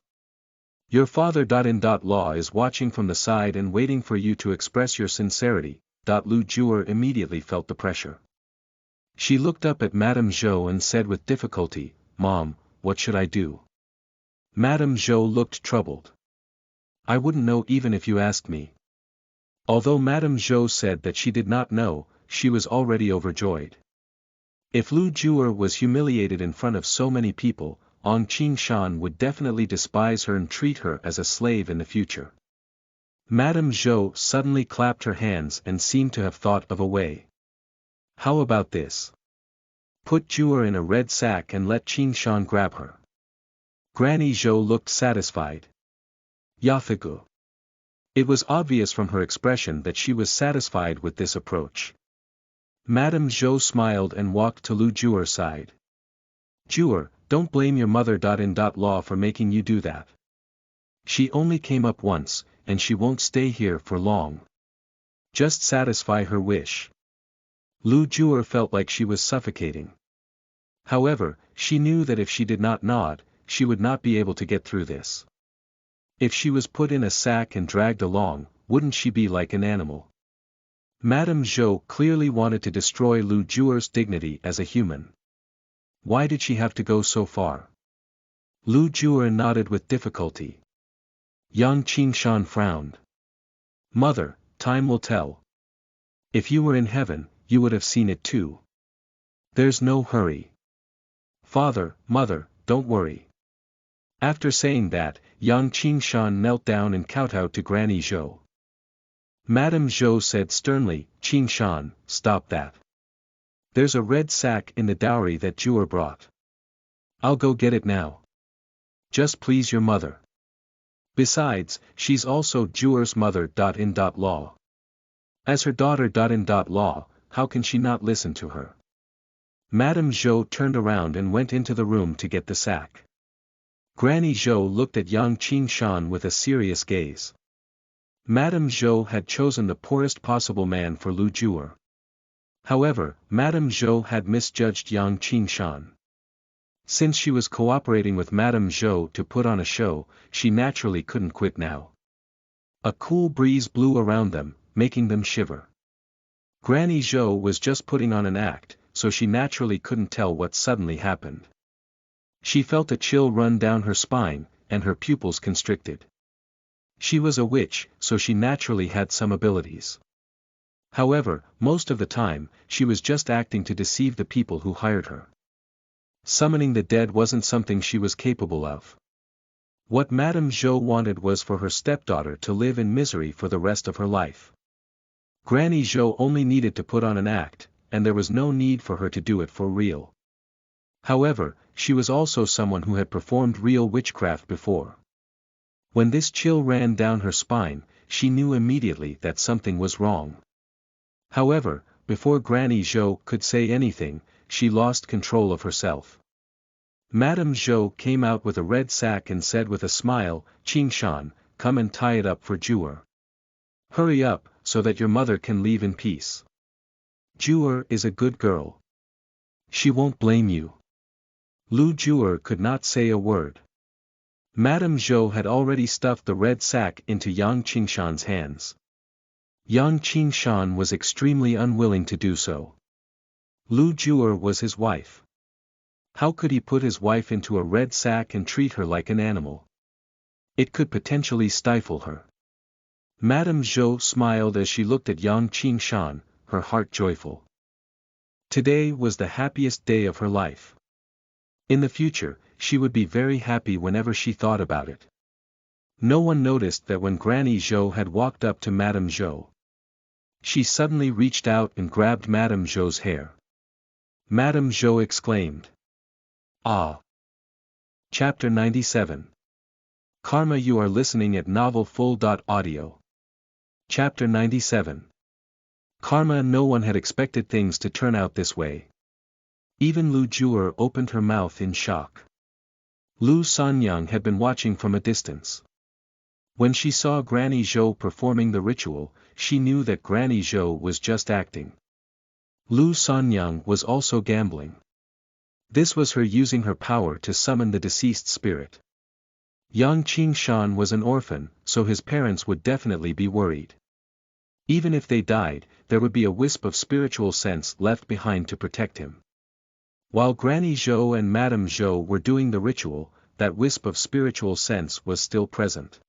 Your father. In law is watching from the side and waiting for you to express your sincerity." Lu Juer immediately felt the pressure. She looked up at Madame Zhou and said with difficulty, "Mom, what should I do?" Madame Zhou looked troubled. "I wouldn't know even if you asked me." Although Madame Zhou said that she did not know, she was already overjoyed. If Lu Jue was humiliated in front of so many people, Ong Qingshan would definitely despise her and treat her as a slave in the future. Madame Zhou suddenly clapped her hands and seemed to have thought of a way. How about this? Put Jue in a red sack and let Qingshan grab her. Granny Zhou looked satisfied. Yathagu. It was obvious from her expression that she was satisfied with this approach. Madame Zhou smiled and walked to Lu Jue's side. Jue, don't blame your mother.in.law for making you do that. She only came up once, and she won't stay here for long. Just satisfy her wish. Lu Jue felt like she was suffocating. However, she knew that if she did not nod, she would not be able to get through this. If she was put in a sack and dragged along, wouldn't she be like an animal? Madame Zhou clearly wanted to destroy Lu Jue's dignity as a human. Why did she have to go so far? Lu Jue nodded with difficulty. Yang Qingshan frowned. Mother, time will tell. If you were in heaven, you would have seen it too. There's no hurry. Father, mother, don't worry. After saying that, Yang Qingshan knelt down and kowtowed to Granny Zhou. Madame Zhou said sternly, Qingshan, stop that. There's a red sack in the dowry that Jue brought. I'll go get it now. Just please your mother. Besides, she's also Jue's mother.in.law. As her daughter.in.law, how can she not listen to her? Madame Zhou turned around and went into the room to get the sack. Granny Zhou looked at Yang Qingshan with a serious gaze. Madame Zhou had chosen the poorest possible man for Lu Jue. However, Madame Zhou had misjudged Yang Qingshan. Since she was cooperating with Madame Zhou to put on a show, she naturally couldn't quit now. A cool breeze blew around them, making them shiver. Granny Zhou was just putting on an act, so she naturally couldn't tell what suddenly happened. She felt a chill run down her spine, and her pupils constricted. She was a witch, so she naturally had some abilities. However, most of the time, she was just acting to deceive the people who hired her. Summoning the dead wasn't something she was capable of. What Madame Zhou wanted was for her stepdaughter to live in misery for the rest of her life. Granny Zhou only needed to put on an act, and there was no need for her to do it for real. However, she was also someone who had performed real witchcraft before. When this chill ran down her spine, she knew immediately that something was wrong. However, before Granny Zhou could say anything, she lost control of herself. Madame Zhou came out with a red sack and said with a smile, Qingshan, come and tie it up for Jue. Hurry up, so that your mother can leave in peace. Jue is a good girl. She won't blame you. Lu Jue could not say a word. Madame Zhou had already stuffed the red sack into Yang Qingshan's hands. Yang Qingshan was extremely unwilling to do so. Lu Jue was his wife. How could he put his wife into a red sack and treat her like an animal? It could potentially stifle her. Madame Zhou smiled as she looked at Yang Qingshan, her heart joyful. Today was the happiest day of her life. In the future, she would be very happy whenever she thought about it. No one noticed that when Granny Zhou had walked up to Madame Zhou. She suddenly reached out and grabbed Madame Zhou's hair. Madame Zhou exclaimed. Ah! Chapter 97. Karma. You are listening at novelfull.audio. Chapter 97. Karma. No one had expected things to turn out this way. Even Lu Jue opened her mouth in shock. Lu Sanyang had been watching from a distance. When she saw Granny Zhou performing the ritual, she knew that Granny Zhou was just acting. Lu Sanyang was also gambling. This was her using her power to summon the deceased spirit. Yang Qingshan was an orphan, so his parents would definitely be worried. Even if they died, there would be a wisp of spiritual sense left behind to protect him. While Granny Zhou and Madame Zhou were doing the ritual, that wisp of spiritual sense was still present.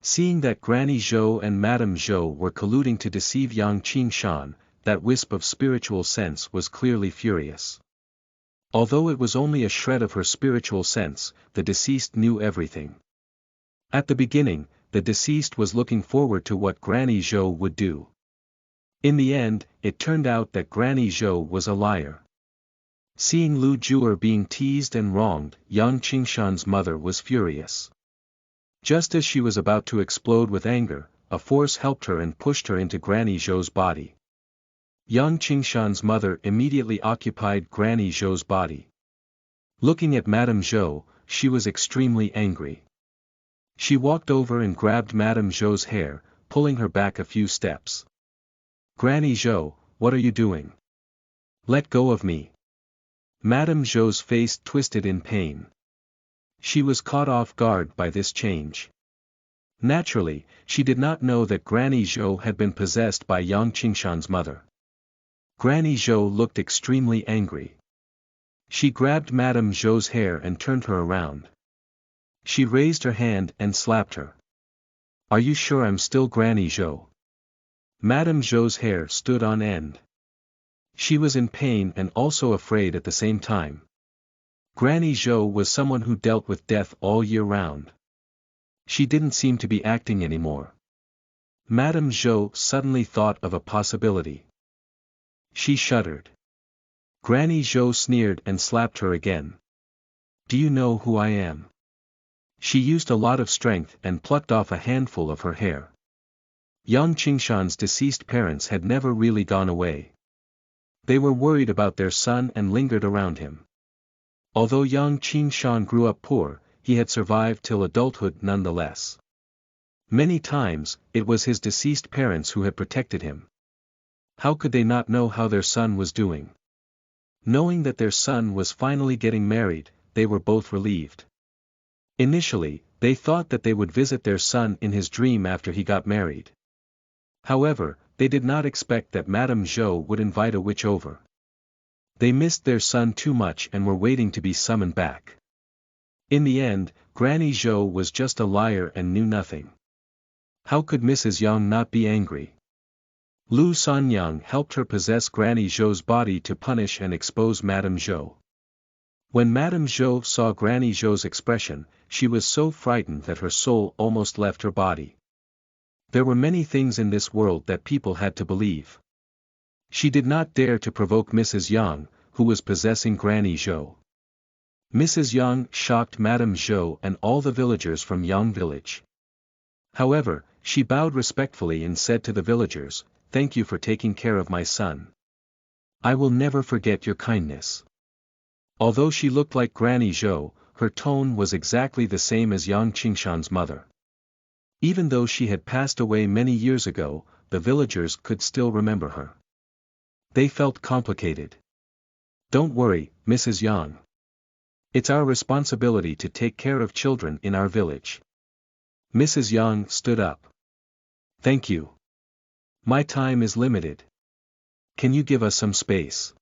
Seeing that Granny Zhou and Madame Zhou were colluding to deceive Yang Qingshan, that wisp of spiritual sense was clearly furious. Although it was only a shred of her spiritual sense, the deceased knew everything. At the beginning, the deceased was looking forward to what Granny Zhou would do. In the end, it turned out that Granny Zhou was a liar. Seeing Lu Juer being teased and wronged, Yang Qingshan's mother was furious. Just as she was about to explode with anger, a force helped her and pushed her into Granny Zhou's body. Yang Qingshan's mother immediately occupied Granny Zhou's body. Looking at Madame Zhou, she was extremely angry. She walked over and grabbed Madame Zhou's hair, pulling her back a few steps. "Granny Zhou, what are you doing? Let go of me." Madame Zhou's face twisted in pain. She was caught off guard by this change. Naturally, she did not know that Granny Zhou had been possessed by Yang Qingshan's mother. Granny Zhou looked extremely angry. She grabbed Madame Zhou's hair and turned her around. She raised her hand and slapped her. "Are you sure I'm still Granny Zhou?" Madame Zhou's hair stood on end. She was in pain and also afraid at the same time. Granny Zhou was someone who dealt with death all year round. She didn't seem to be acting anymore. Madame Zhou suddenly thought of a possibility. She shuddered. Granny Zhou sneered and slapped her again. "Do you know who I am?" She used a lot of strength and plucked off a handful of her hair. Yang Qingshan's deceased parents had never really gone away. They were worried about their son and lingered around him. Although Yang Qingshan grew up poor, he had survived till adulthood nonetheless. Many times, it was his deceased parents who had protected him. How could they not know how their son was doing? Knowing that their son was finally getting married, they were both relieved. Initially, they thought that they would visit their son in his dream after he got married. However, they did not expect that Madame Zhou would invite a witch over. They missed their son too much and were waiting to be summoned back. In the end, Granny Zhou was just a liar and knew nothing. How could Mrs. Yang not be angry? Lu Sanyang helped her possess Granny Zhou's body to punish and expose Madame Zhou. When Madame Zhou saw Granny Zhou's expression, she was so frightened that her soul almost left her body. There were many things in this world that people had to believe. She did not dare to provoke Mrs. Yang, who was possessing Granny Zhou. Mrs. Yang shocked Madame Zhou and all the villagers from Yang village. However, she bowed respectfully and said to the villagers, "Thank you for taking care of my son. I will never forget your kindness." Although she looked like Granny Zhou, her tone was exactly the same as Yang Qingshan's mother. Even though she had passed away many years ago, the villagers could still remember her. They felt complicated. "Don't worry, Mrs. Yang. It's our responsibility to take care of children in our village." Mrs. Yang stood up. "Thank you. My time is limited. Can you give us some space?"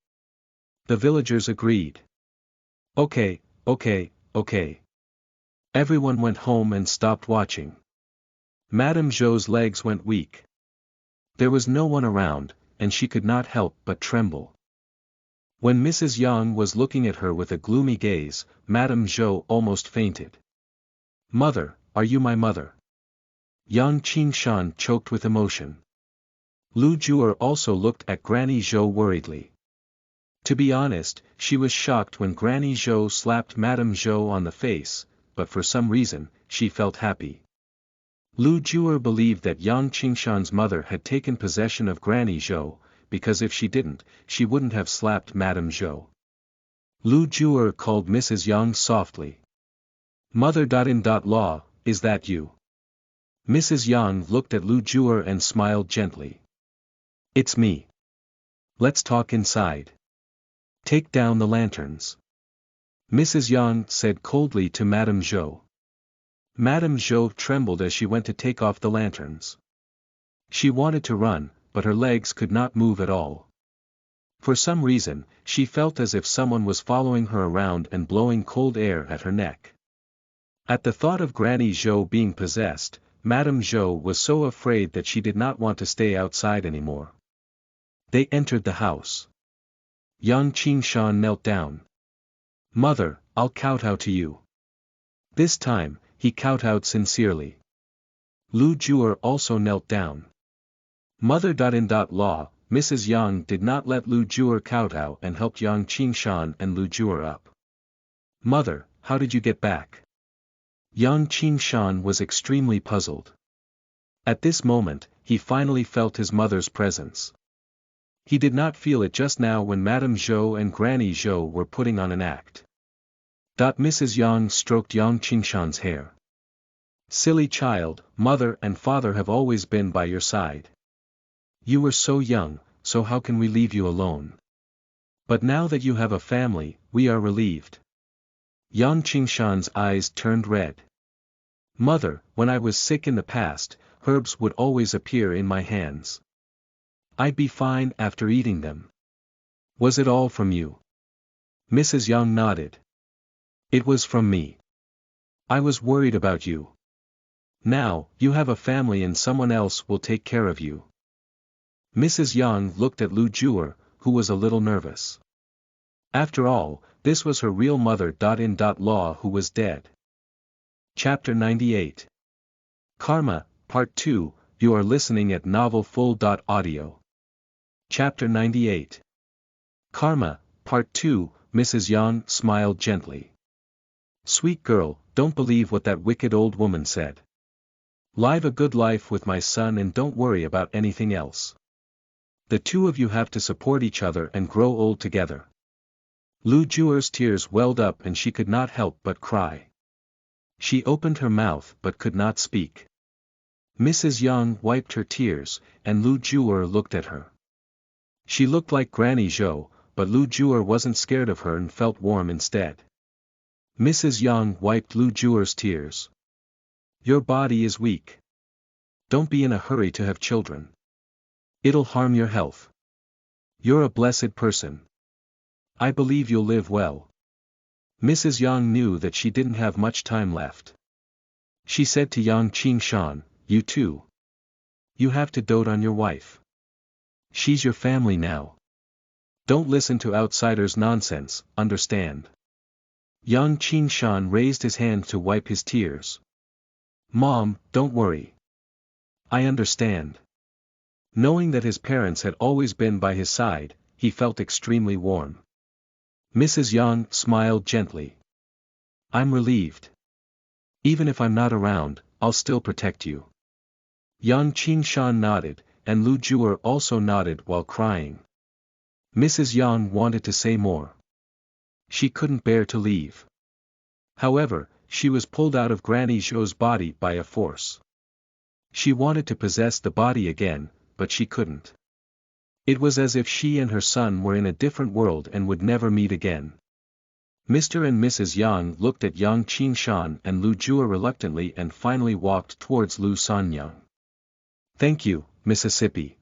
The villagers agreed. Okay. Everyone went home and stopped watching. Madame Zhou's legs went weak. There was no one around, and she could not help but tremble. When Mrs. Yang was looking at her with a gloomy gaze, Madame Zhou almost fainted. "Mother, are you my mother?" Yang Qingshan choked with emotion. Lu Juer also looked at Granny Zhou worriedly. To be honest, she was shocked when Granny Zhou slapped Madame Zhou on the face, but for some reason, she felt happy. Lu Juer believed that Yang Qingshan's mother had taken possession of Granny Zhou, because if she didn't, she wouldn't have slapped Madame Zhou. Lu Juer called Mrs. Yang softly. "Mother-in-law, is that you?" Mrs. Yang looked at Lu Juer and smiled gently. "It's me. Let's talk inside. Take down the lanterns." Mrs. Yang said coldly to Madame Zhou. Madame Zhou trembled as she went to take off the lanterns. She wanted to run, but her legs could not move at all. For some reason, she felt as if someone was following her around and blowing cold air at her neck. At the thought of Granny Zhou being possessed, Madame Zhou was so afraid that she did not want to stay outside anymore. They entered the house. Yang Qingshan knelt down. Mother, I'll kowtow to you. This time, he kowtowed sincerely. Lu Juer also knelt down. Mother.in.law, Mrs. Yang did not let Lu Juer kowtow and helped Yang Qingshan and Lu Juer up. Mother, how did you get back? Yang Qingshan was extremely puzzled. At this moment, he finally felt his mother's presence. He did not feel it just now when Madame Zhou and Granny Zhou were putting on an act. Mrs. Yang stroked Yang Qingshan's hair. Silly child, mother and father have always been by your side. You were so young, so how can we leave you alone? But now that you have a family, we are relieved. Yang Qingshan's eyes turned red. Mother, when I was sick in the past, herbs would always appear in my hands. I'd be fine after eating them. Was it all from you? Mrs. Yang nodded. It was from me. I was worried about you. Now, you have a family and someone else will take care of you. Mrs. Yang looked at Lu Juer, who was a little nervous. After all, this was her real mother.in.law who was dead. Chapter 98. Karma, Part 2, you are listening at novelfull.audio. Chapter 98. Karma, Part 2, Mrs. Yang smiled gently. Sweet girl, don't believe what that wicked old woman said. Live a good life with my son and don't worry about anything else. The two of you have to support each other and grow old together. Lu Juer's tears welled up and she could not help but cry. She opened her mouth but could not speak. Mrs. Yang wiped her tears, and Lu Juer looked at her. She looked like Granny Zhou, but Lu Juer wasn't scared of her and felt warm instead. Mrs. Yang wiped Lu Juer's tears. Your body is weak. Don't be in a hurry to have children. It'll harm your health. You're a blessed person. I believe you'll live well. Mrs. Yang knew that she didn't have much time left. She said to Yang Qingshan, you too. You have to dote on your wife. She's your family now. Don't listen to outsiders' nonsense, understand? Yang Qingshan raised his hand to wipe his tears. Mom, don't worry. I understand. Knowing that his parents had always been by his side, he felt extremely warm. Mrs. Yang smiled gently. I'm relieved. Even if I'm not around, I'll still protect you. Yang Qingshan nodded, and Lu Juer also nodded while crying. Mrs. Yang wanted to say more. She couldn't bear to leave. However, she was pulled out of Granny Zhou's body by a force. She wanted to possess the body again, but she couldn't. It was as if she and her son were in a different world and would never meet again. Mr. and Mrs. Yang looked at Yang Qingshan and Lu Juer reluctantly and finally walked towards Lu Sanyang. Thank you, Mississippi.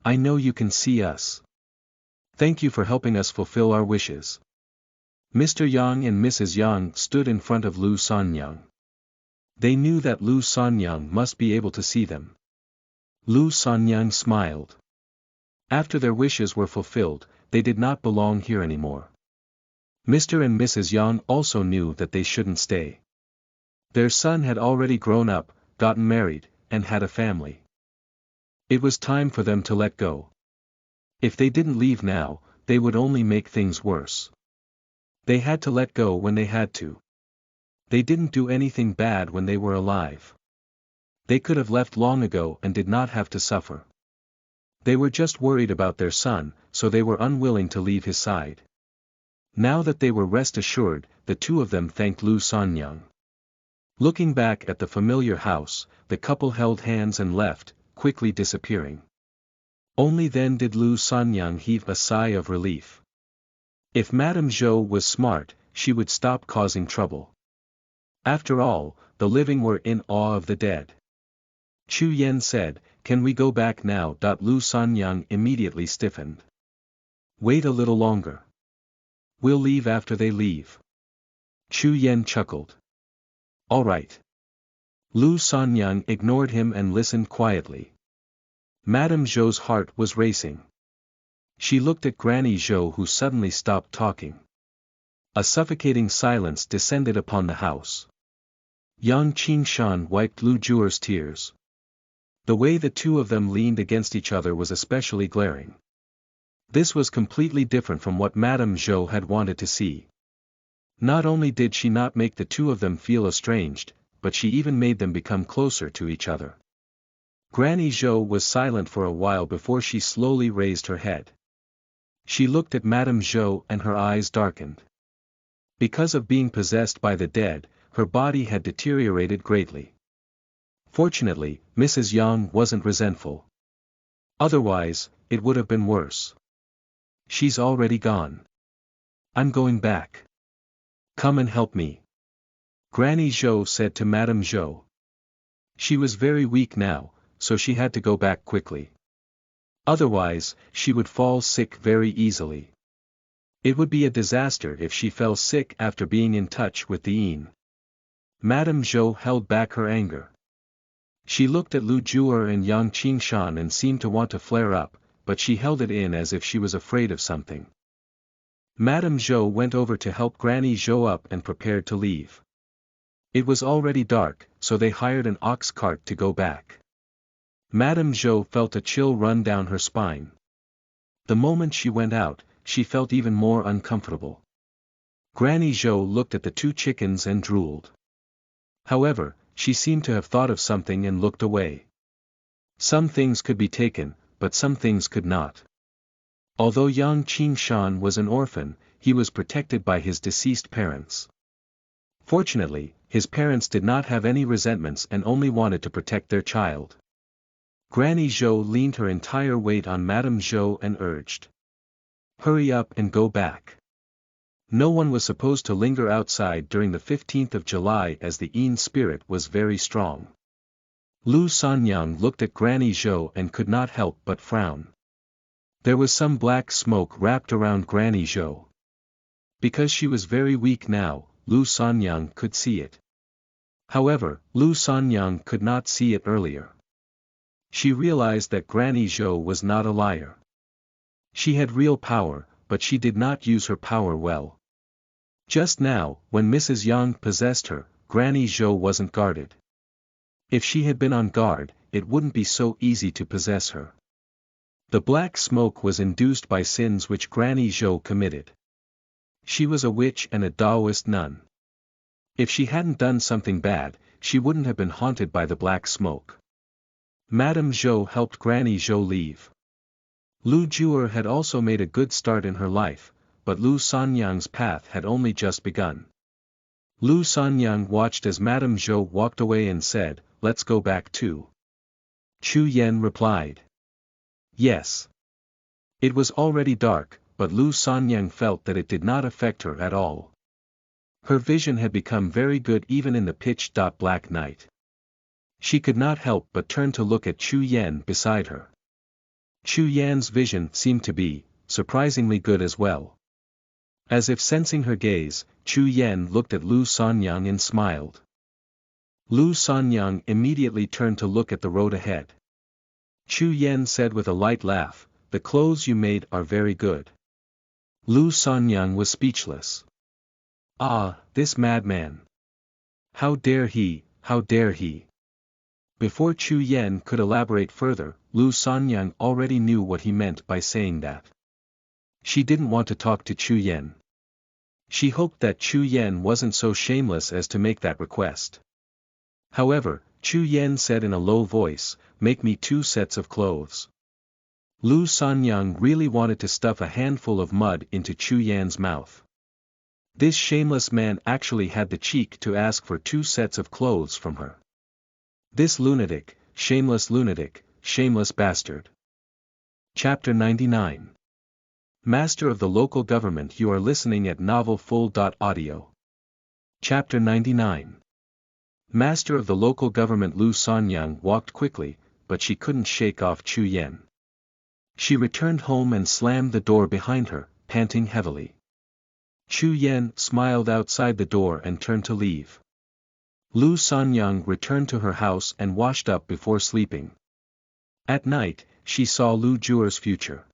I know you can see us. Thank you for helping us fulfill our wishes. Mr. Yang and Mrs. Yang stood in front of Lu Sanyang. They knew that Lu Sanyang must be able to see them. Lu Sanyang smiled. After their wishes were fulfilled, they did not belong here anymore. Mr. and Mrs. Yang also knew that they shouldn't stay. Their son had already grown up, gotten married, and had a family. It was time for them to let go. If they didn't leave now, they would only make things worse. They had to let go when they had to. They didn't do anything bad when they were alive. They could have left long ago and did not have to suffer. They were just worried about their son, so they were unwilling to leave his side. Now that they were rest assured, the two of them thanked Lu Sanyang. Looking back at the familiar house, the couple held hands and left, quickly disappearing. Only then did Lu Sanyang heave a sigh of relief. If Madame Zhou was smart, she would stop causing trouble. After all, the living were in awe of the dead. Chu Yen said, "Can we go back now?" Lu Sanyang immediately stiffened. "Wait a little longer. We'll leave after they leave." Chu Yen chuckled. "All right." Lu Sanyang ignored him and listened quietly. Madame Zhou's heart was racing. She looked at Granny Zhou, who suddenly stopped talking. A suffocating silence descended upon the house. Yang Qingshan wiped Lu Juer's tears. The way the two of them leaned against each other was especially glaring. This was completely different from what Madame Zhou had wanted to see. Not only did she not make the two of them feel estranged, but she even made them become closer to each other. Granny Zhou was silent for a while before she slowly raised her head. She looked at Madame Zhou and her eyes darkened. Because of being possessed by the dead, her body had deteriorated greatly. Fortunately, Mrs. Yang wasn't resentful. Otherwise, it would have been worse. She's already gone. I'm going back. Come and help me. Granny Zhou said to Madame Zhou. She was very weak now, so she had to go back quickly. Otherwise, she would fall sick very easily. It would be a disaster if she fell sick after being in touch with the Yin. Madame Zhou held back her anger. She looked at Lu Juer and Yang Qingshan and seemed to want to flare up, but she held it in as if she was afraid of something. Madame Zhou went over to help Granny Zhou up and prepared to leave. It was already dark, so they hired an ox cart to go back. Madame Zhou felt a chill run down her spine. The moment she went out, she felt even more uncomfortable. Granny Zhou looked at the two chickens and drooled. However, she seemed to have thought of something and looked away. Some things could be taken, but some things could not. Although Yang Qingshan was an orphan, he was protected by his deceased parents. Fortunately, his parents did not have any resentments and only wanted to protect their child. Granny Zhou leaned her entire weight on Madame Zhou and urged. Hurry up and go back. No one was supposed to linger outside during the 15th of July as the Yin spirit was very strong. Lu Sanyang looked at Granny Zhou and could not help but frown. There was some black smoke wrapped around Granny Zhou. Because she was very weak now, Lu Sanyang could see it. However, Lu Sanyang could not see it earlier. She realized that Granny Zhou was not a liar. She had real power, but she did not use her power well. Just now, when Mrs. Yang possessed her, Granny Zhou wasn't guarded. If she had been on guard, it wouldn't be so easy to possess her. The black smoke was induced by sins which Granny Zhou committed. She was a witch and a Taoist nun. If she hadn't done something bad, she wouldn't have been haunted by the black smoke. Madame Zhou helped Granny Zhou leave. Lu Juer had also made a good start in her life, but Lu Sanyang's path had only just begun. Lu Sanyang watched as Madame Zhou walked away and said, "Let's go back too." Chu Yan replied. Yes. It was already dark, but Lu Sanyang felt that it did not affect her at all. Her vision had become very good even in the pitch-black night. She could not help but turn to look at Chu Yan beside her. Chu Yan's vision seemed to be surprisingly good as well. As if sensing her gaze, Chu Yan looked at Lu Sanyang and smiled. Lu Sanyang immediately turned to look at the road ahead. Chu Yan said with a light laugh, "The clothes you made are very good." Lu Sanyang was speechless. Ah, this madman! How dare he, how dare he! Before Chu Yan could elaborate further, Lu Sanyang already knew what he meant by saying that. She didn't want to talk to Chu Yan. She hoped that Chu Yan wasn't so shameless as to make that request. However, Chu Yan said in a low voice, "Make me 2 sets of clothes." Lu Sanyang really wanted to stuff a handful of mud into Chu Yan's mouth. This shameless man actually had the cheek to ask for 2 sets of clothes from her. This lunatic, shameless bastard. Chapter 99. Master of the Local Government. You are listening at novelfull.audio. Chapter 99. Master of the Local Government. Lu Sanyang walked quickly, but she couldn't shake off Chu Yan. She returned home and slammed the door behind her, panting heavily. Chu Yan smiled outside the door and turned to leave. Lu Sanyang returned to her house and washed up before sleeping. At night, she saw Lu Juer's future.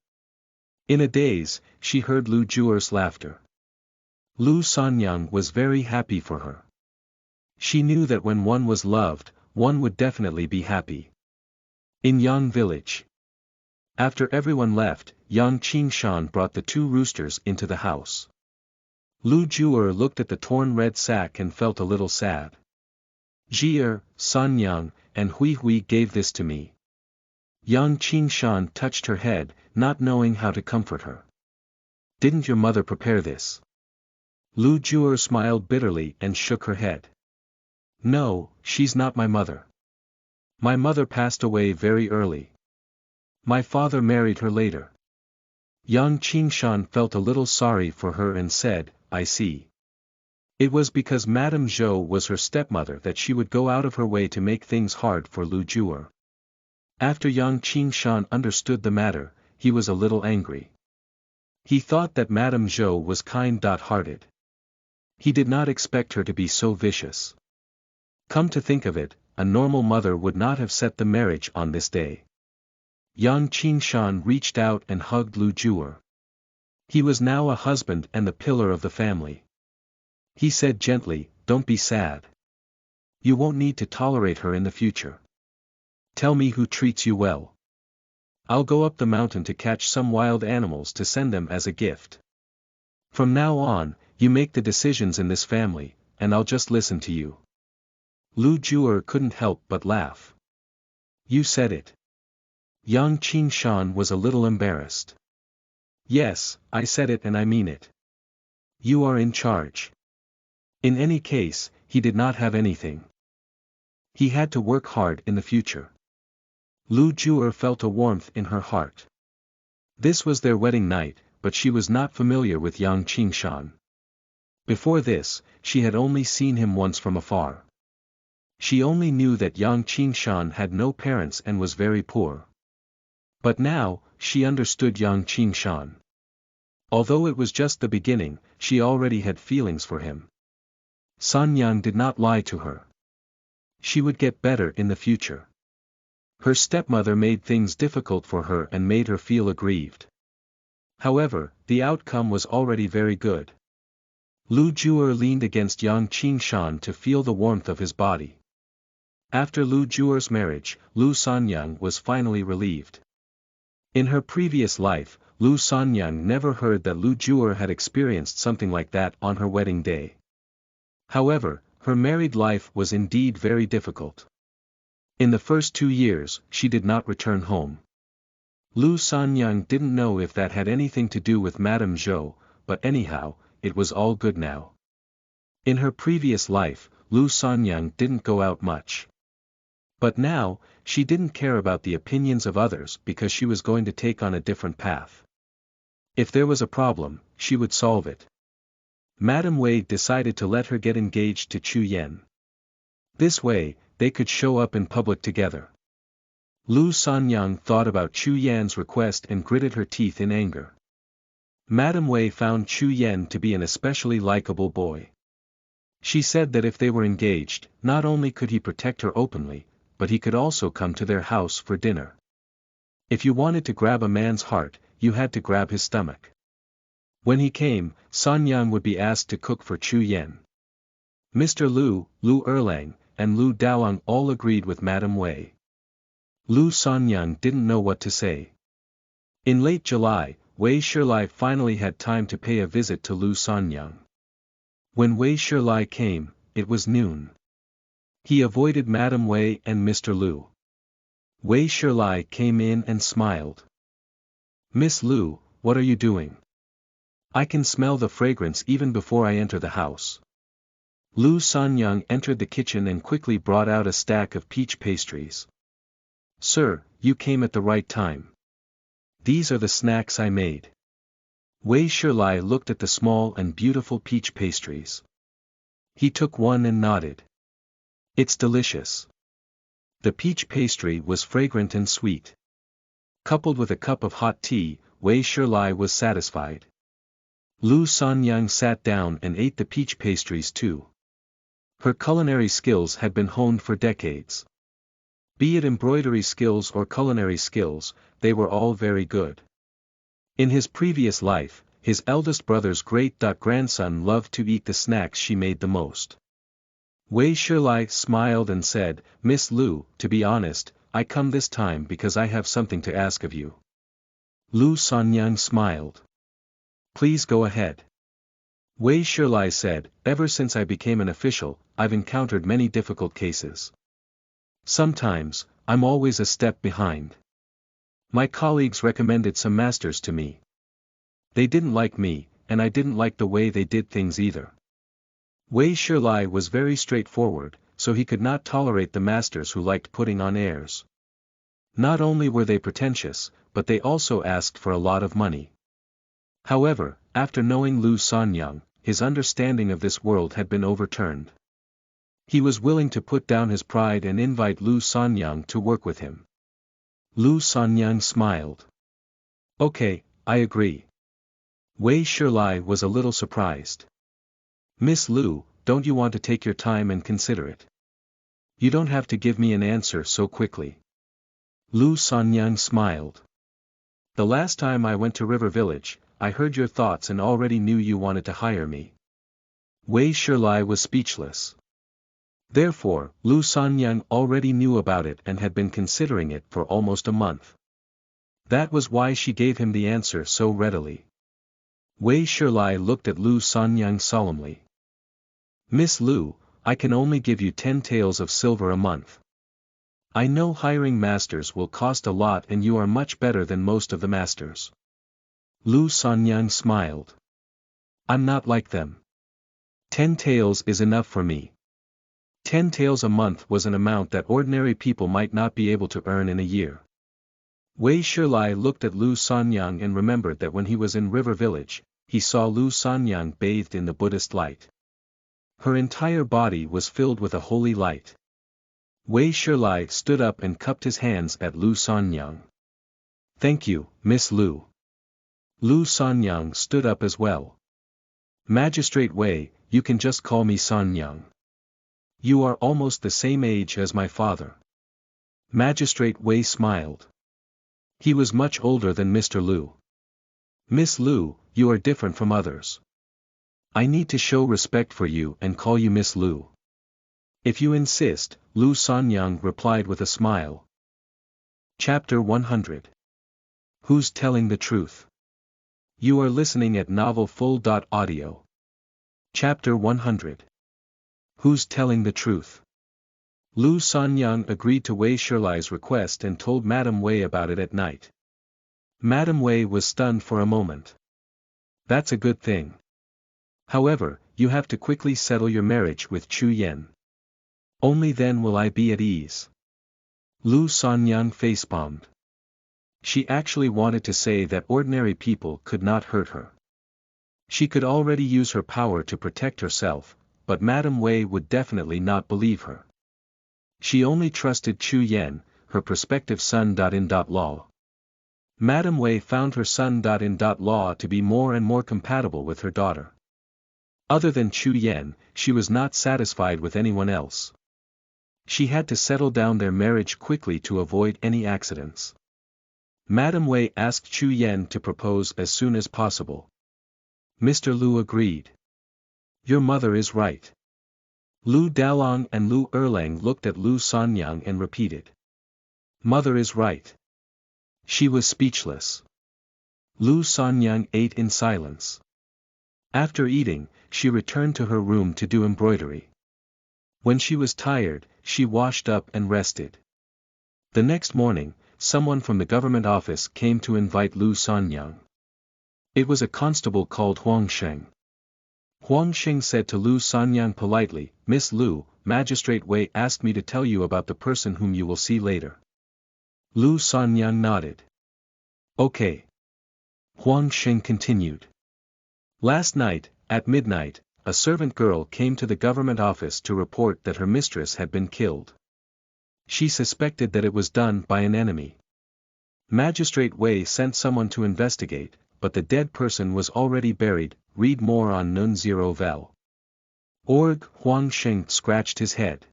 In a daze, she heard Lu Juer's laughter. Lu Sanyang was very happy for her. She knew that when one was loved, one would definitely be happy. In Yang village. After everyone left, Yang Qingshan brought the two roosters into the house. Lu Juer looked at the torn red sack and felt a little sad. Jier, Sanyang, and Hui Hui gave this to me. Yang Qingshan touched her head, not knowing how to comfort her. Didn't your mother prepare this? Lu Juer smiled bitterly and shook her head. No, she's not my mother. My mother passed away very early. My father married her later. Yang Qingshan felt a little sorry for her and said, I see. It was because Madame Zhou was her stepmother that she would go out of her way to make things hard for Lu Juer. After Yang Qingshan understood the matter, he was a little angry. He thought that Madame Zhou was kind-hearted. He did not expect her to be so vicious. Come to think of it, a normal mother would not have set the marriage on this day. Yang Qingshan reached out and hugged Lu Juer. He was now a husband and the pillar of the family. He said gently, don't be sad. You won't need to tolerate her in the future. Tell me who treats you well. I'll go up the mountain to catch some wild animals to send them as a gift. From now on, you make the decisions in this family, and I'll just listen to you. Lu Juer couldn't help but laugh. You said it. Yang Qingshan was a little embarrassed. Yes, I said it and I mean it. You are in charge. In any case, he did not have anything. He had to work hard in the future. Lu Juer felt a warmth in her heart. This was their wedding night, but she was not familiar with Yang Qingshan. Before this, she had only seen him once from afar. She only knew that Yang Qingshan had no parents and was very poor. But now, she understood Yang Qingshan. Although it was just the beginning, she already had feelings for him. Sanyang did not lie to her. She would get better in the future. Her stepmother made things difficult for her and made her feel aggrieved. However, the outcome was already very good. Lu Juer leaned against Yang Qingshan to feel the warmth of his body. After Lu Juer's marriage, Lu Sanyang was finally relieved. In her previous life, Lu Sanyang never heard that Lu Juer had experienced something like that on her wedding day. However, her married life was indeed very difficult. In the first 2 years, she did not return home. Lu Sanyang didn't know if that had anything to do with Madame Zhou, but anyhow, it was all good now. In her previous life, Lu Sanyang didn't go out much. But now, she didn't care about the opinions of others because she was going to take on a different path. If there was a problem, she would solve it. Madame Wei decided to let her get engaged to Chu Yan. This way, they could show up in public together. Lu Sanyang thought about Chu Yan's request and gritted her teeth in anger. Madame Wei found Chu Yan to be an especially likable boy. She said that if they were engaged, not only could he protect her openly, but he could also come to their house for dinner. If you wanted to grab a man's heart, you had to grab his stomach. When he came, Sanyang would be asked to cook for Chu Yan. Mr. Lu, Lu Erlang, and Lu Daoang all agreed with Madame Wei. Lu Sanyang didn't know what to say. In late July, Wei Shilai finally had time to pay a visit to Lu Sanyang. When Wei Shilai came, it was noon. He avoided Madame Wei and Mr. Lu. Wei Shilai came in and smiled. Miss Lu, what are you doing? I can smell the fragrance even before I enter the house. Lu Sanyang entered the kitchen and quickly brought out a stack of peach pastries. Sir, you came at the right time. These are the snacks I made. Wei Shilai looked at the small and beautiful peach pastries. He took one and nodded. It's delicious. The peach pastry was fragrant and sweet. Coupled with a cup of hot tea, Wei Shilai was satisfied. Lu Sanyang sat down and ate the peach pastries too. Her culinary skills had been honed for decades. Be it embroidery skills or culinary skills, they were all very good. In his previous life, his eldest brother's great-grandson loved to eat the snacks she made the most. Wei Shilai smiled and said, "Miss Lu, to be honest, I come this time because I have something to ask of you." Lu Sanyang smiled. "Please go ahead." Wei Shilai said, "Ever since I became an official, I've encountered many difficult cases. Sometimes, I'm always a step behind. My colleagues recommended some masters to me. They didn't like me, and I didn't like the way they did things either." Wei Shilai was very straightforward, so he could not tolerate the masters who liked putting on airs. Not only were they pretentious, but they also asked for a lot of money. However, after knowing Lu Sanyang, his understanding of this world had been overturned. He was willing to put down his pride and invite Lu Sanyang to work with him. Lu Sanyang smiled. "Okay, I agree." Wei Shilai was a little surprised. "Miss Lu, don't you want to take your time and consider it? You don't have to give me an answer so quickly." Lu Sanyang smiled. "The last time I went to River Village, I heard your thoughts and already knew you wanted to hire me." Wei Shilai was speechless. Therefore, Lu Sanyang already knew about it and had been considering it for almost a month. That was why she gave him the answer so readily. Wei Shilai looked at Lu Sanyang solemnly. "Miss Lu, I can only give you 10 taels of silver a month. I know hiring masters will cost a lot and you are much better than most of the masters." Lu Sanyang smiled. "I'm not like them. 10 taels is enough for me." 10 taels a month was an amount that ordinary people might not be able to earn in a year. Wei Shilai looked at Lu Sanyang and remembered that when he was in River Village, he saw Lu Sanyang bathed in the Buddhist light. Her entire body was filled with a holy light. Wei Shilai stood up and cupped his hands at Lu Sanyang. "Thank you, Miss Lu." Lu Sanyang stood up as well. "Magistrate Wei, you can just call me Sanyang. You are almost the same age as my father." Magistrate Wei smiled. He was much older than Mr. Lu. "Miss Lu, you are different from others. I need to show respect for you and call you Miss Lu." "If you insist," Lu Sanyang replied with a smile. Chapter 100. Who's Telling the Truth? You are listening at novelfull.audio. Chapter 100. Who's Telling the Truth? Lu Sanyang agreed to Wei Shilai's request and told Madame Wei about it at night. Madame Wei was stunned for a moment. "That's a good thing. However, you have to quickly settle your marriage with Chu Yen. Only then will I be at ease." Lu Sanyang facepalmed. She actually wanted to say that ordinary people could not hurt her. She could already use her power to protect herself, but Madame Wei would definitely not believe her. She only trusted Chu Yen, her prospective son-in-law. Madame Wei found her son-in-law to be more and more compatible with her daughter. Other than Chu Yen, she was not satisfied with anyone else. She had to settle down their marriage quickly to avoid any accidents. Madame Wei asked Chu Yen to propose as soon as possible. Mr. Lu agreed. "Your mother is right." Lu Dalong and Lu Erlang looked at Lu Sanyang and repeated. "Mother is right." She was speechless. Lu Sanyang ate in silence. After eating, she returned to her room to do embroidery. When she was tired, she washed up and rested. The next morning, someone from the government office came to invite Lu Sanyang. It was a constable called Huang Sheng. Huang Sheng said to Lu Sanyang politely, "Miss Lu, Magistrate Wei asked me to tell you about the person whom you will see later." Lu Sanyang nodded. "Okay." Huang Sheng continued. "Last night, at midnight, a servant girl came to the government office to report that her mistress had been killed. She suspected that it was done by an enemy. Magistrate Wei sent someone to investigate, but the dead person was already buried. Read more on Nun Zero Vel. Org. Huang Sheng scratched his head.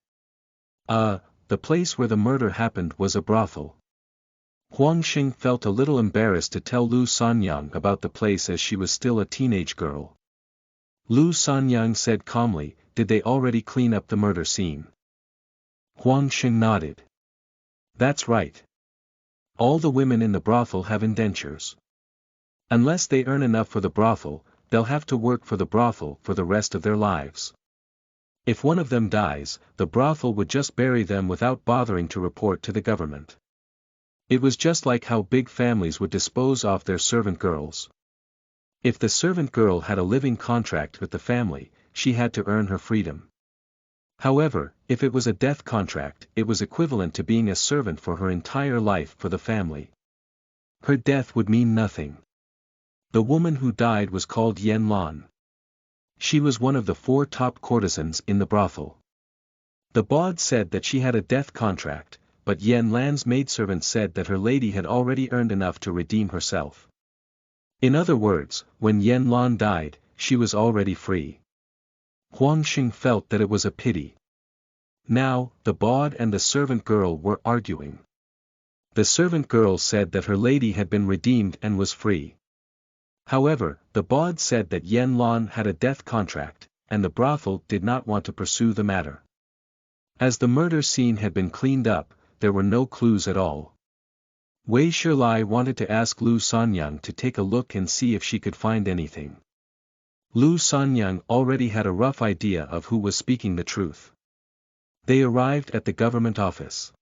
The place where the murder happened was a brothel. Huang Xing felt a little embarrassed to tell Lu Sanyang about the place as she was still a teenage girl. Lu Sanyang said calmly, "Did they already clean up the murder scene?" Huang Xing nodded. "That's right. All the women in the brothel have indentures. Unless they earn enough for the brothel, they'll have to work for the brothel for the rest of their lives. If one of them dies, the brothel would just bury them without bothering to report to the government. It was just like how big families would dispose of their servant girls. If the servant girl had a living contract with the family, she had to earn her freedom. However, if it was a death contract, it was equivalent to being a servant for her entire life for the family. Her death would mean nothing. The woman who died was called Yen Lan. She was one of the 4 top courtesans in the brothel. The Baud said that she had a death contract, but Yen Lan's maidservant said that her lady had already earned enough to redeem herself. In other words, when Yen Lan died, she was already free. Huang Xing felt that it was a pity. Now, the Baud and the servant girl were arguing. The servant girl said that her lady had been redeemed and was free. However, the Baud said that Yen Lan had a death contract, and the brothel did not want to pursue the matter. As the murder scene had been cleaned up, there were no clues at all. Wei Shilai wanted to ask Lu Sanyang to take a look and see if she could find anything. Lu Sanyang already had a rough idea of who was speaking the truth. They arrived at the government office.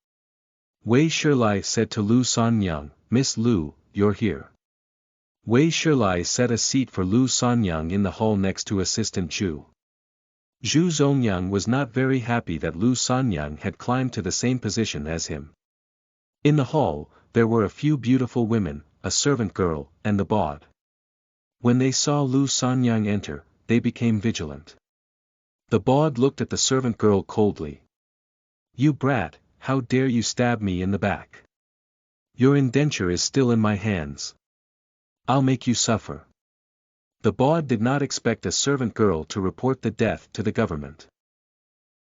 Wei Shilai said to Lu Sanyang, "Miss Lu, you're here." Wei Shilai set a seat for Lu Sanyang in the hall next to Assistant Zhu. Zhu Zongyang was not very happy that Lu Sanyang had climbed to the same position as him. In the hall, there were a few beautiful women, a servant girl, and the Baud. When they saw Lu Sanyang enter, they became vigilant. The Baud looked at the servant girl coldly. "You brat, how dare you stab me in the back? Your indenture is still in my hands. I'll make you suffer." The Baud did not expect a servant girl to report the death to the government.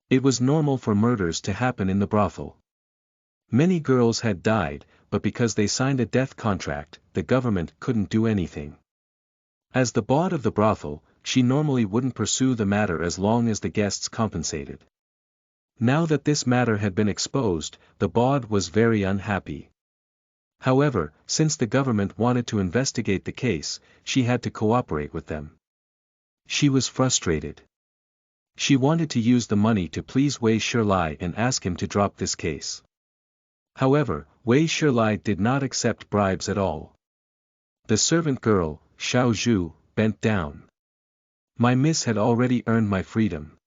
It was normal for murders to happen in the brothel. Many girls had died, but because they signed a death contract, the government couldn't do anything. As the Baud of the brothel, she normally wouldn't pursue the matter as long as the guests compensated. Now that this matter had been exposed, the Baud was very unhappy. However, since the government wanted to investigate the case, she had to cooperate with them. She was frustrated. She wanted to use the money to please Wei Shilai and ask him to drop this case. However, Wei Shilai did not accept bribes at all. The servant girl, Xiao Zhu, bent down. "My miss had already earned my freedom.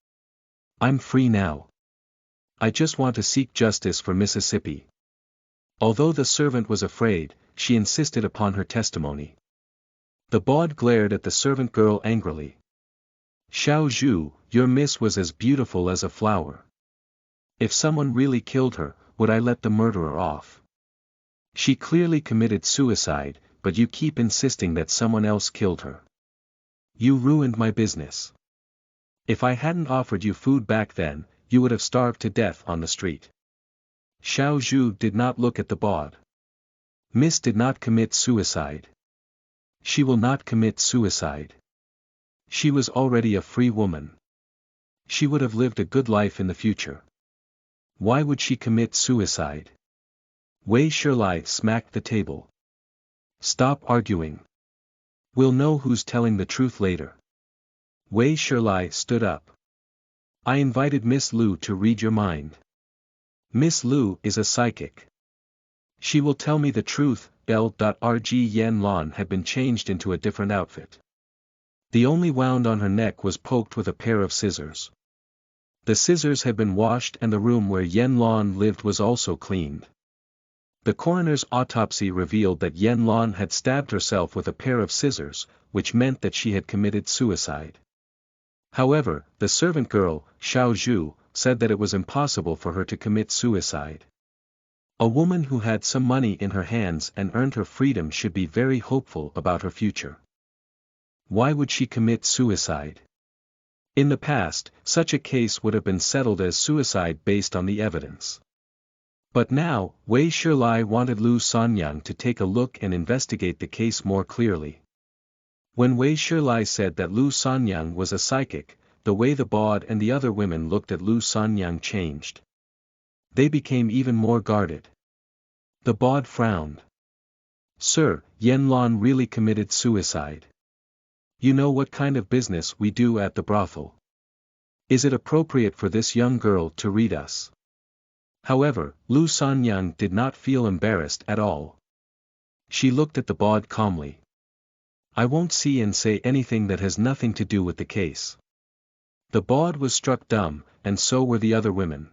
I'm free now. I just want to seek justice for Mississippi." Although the servant was afraid, she insisted upon her testimony. The Baud glared at the servant girl angrily. "Xiao Zhu, your miss was as beautiful as a flower. If someone really killed her, would I let the murderer off? She clearly committed suicide, but you keep insisting that someone else killed her. You ruined my business. If I hadn't offered you food back then, you would have starved to death on the street." Xiao Zhu did not look at the Baud. "Miss did not commit suicide. She will not commit suicide. She was already a free woman. She would have lived a good life in the future. Why would she commit suicide?" Wei Shilai smacked the table. "Stop arguing. We'll know who's telling the truth later." Wei Shilai stood up. "I invited Miss Lu to read your mind. Miss Lu is a psychic. She will tell me the truth." L.RG Yen Lan had been changed into a different outfit. The only wound on her neck was poked with a pair of scissors. The scissors had been washed and the room where Yen Lan lived was also cleaned. The coroner's autopsy revealed that Yen Lan had stabbed herself with a pair of scissors, which meant that she had committed suicide. However, the servant girl, Xiao Zhu, said that it was impossible for her to commit suicide. A woman who had some money in her hands and earned her freedom should be very hopeful about her future. Why would she commit suicide? In the past, such a case would have been settled as suicide based on the evidence. But now, Wei Shilai wanted Lu Sanyang to take a look and investigate the case more clearly. When Wei Shilai said that Lu Sanyang was a psychic, the way the Bod and the other women looked at Lu Sanyang changed. They became even more guarded. The Bod frowned. Sir, Yen Lan really committed suicide. You know what kind of business we do at the brothel. Is it appropriate for this young girl to read us? However, Lu Sanyang did not feel embarrassed at all. She looked at the Bod calmly. I won't see and say anything that has nothing to do with the case. The Bod was struck dumb, and so were the other women.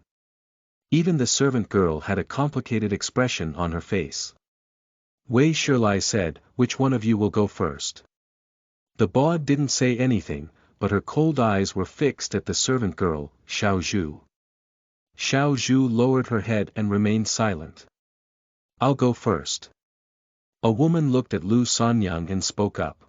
Even the servant girl had a complicated expression on her face. Wei Shilai said, which one of you will go first? The Bod didn't say anything, but her cold eyes were fixed at the servant girl, Xiao Zhu. Xiao Zhu lowered her head and remained silent. I'll go first. A woman looked at Lu Sanyang and spoke up.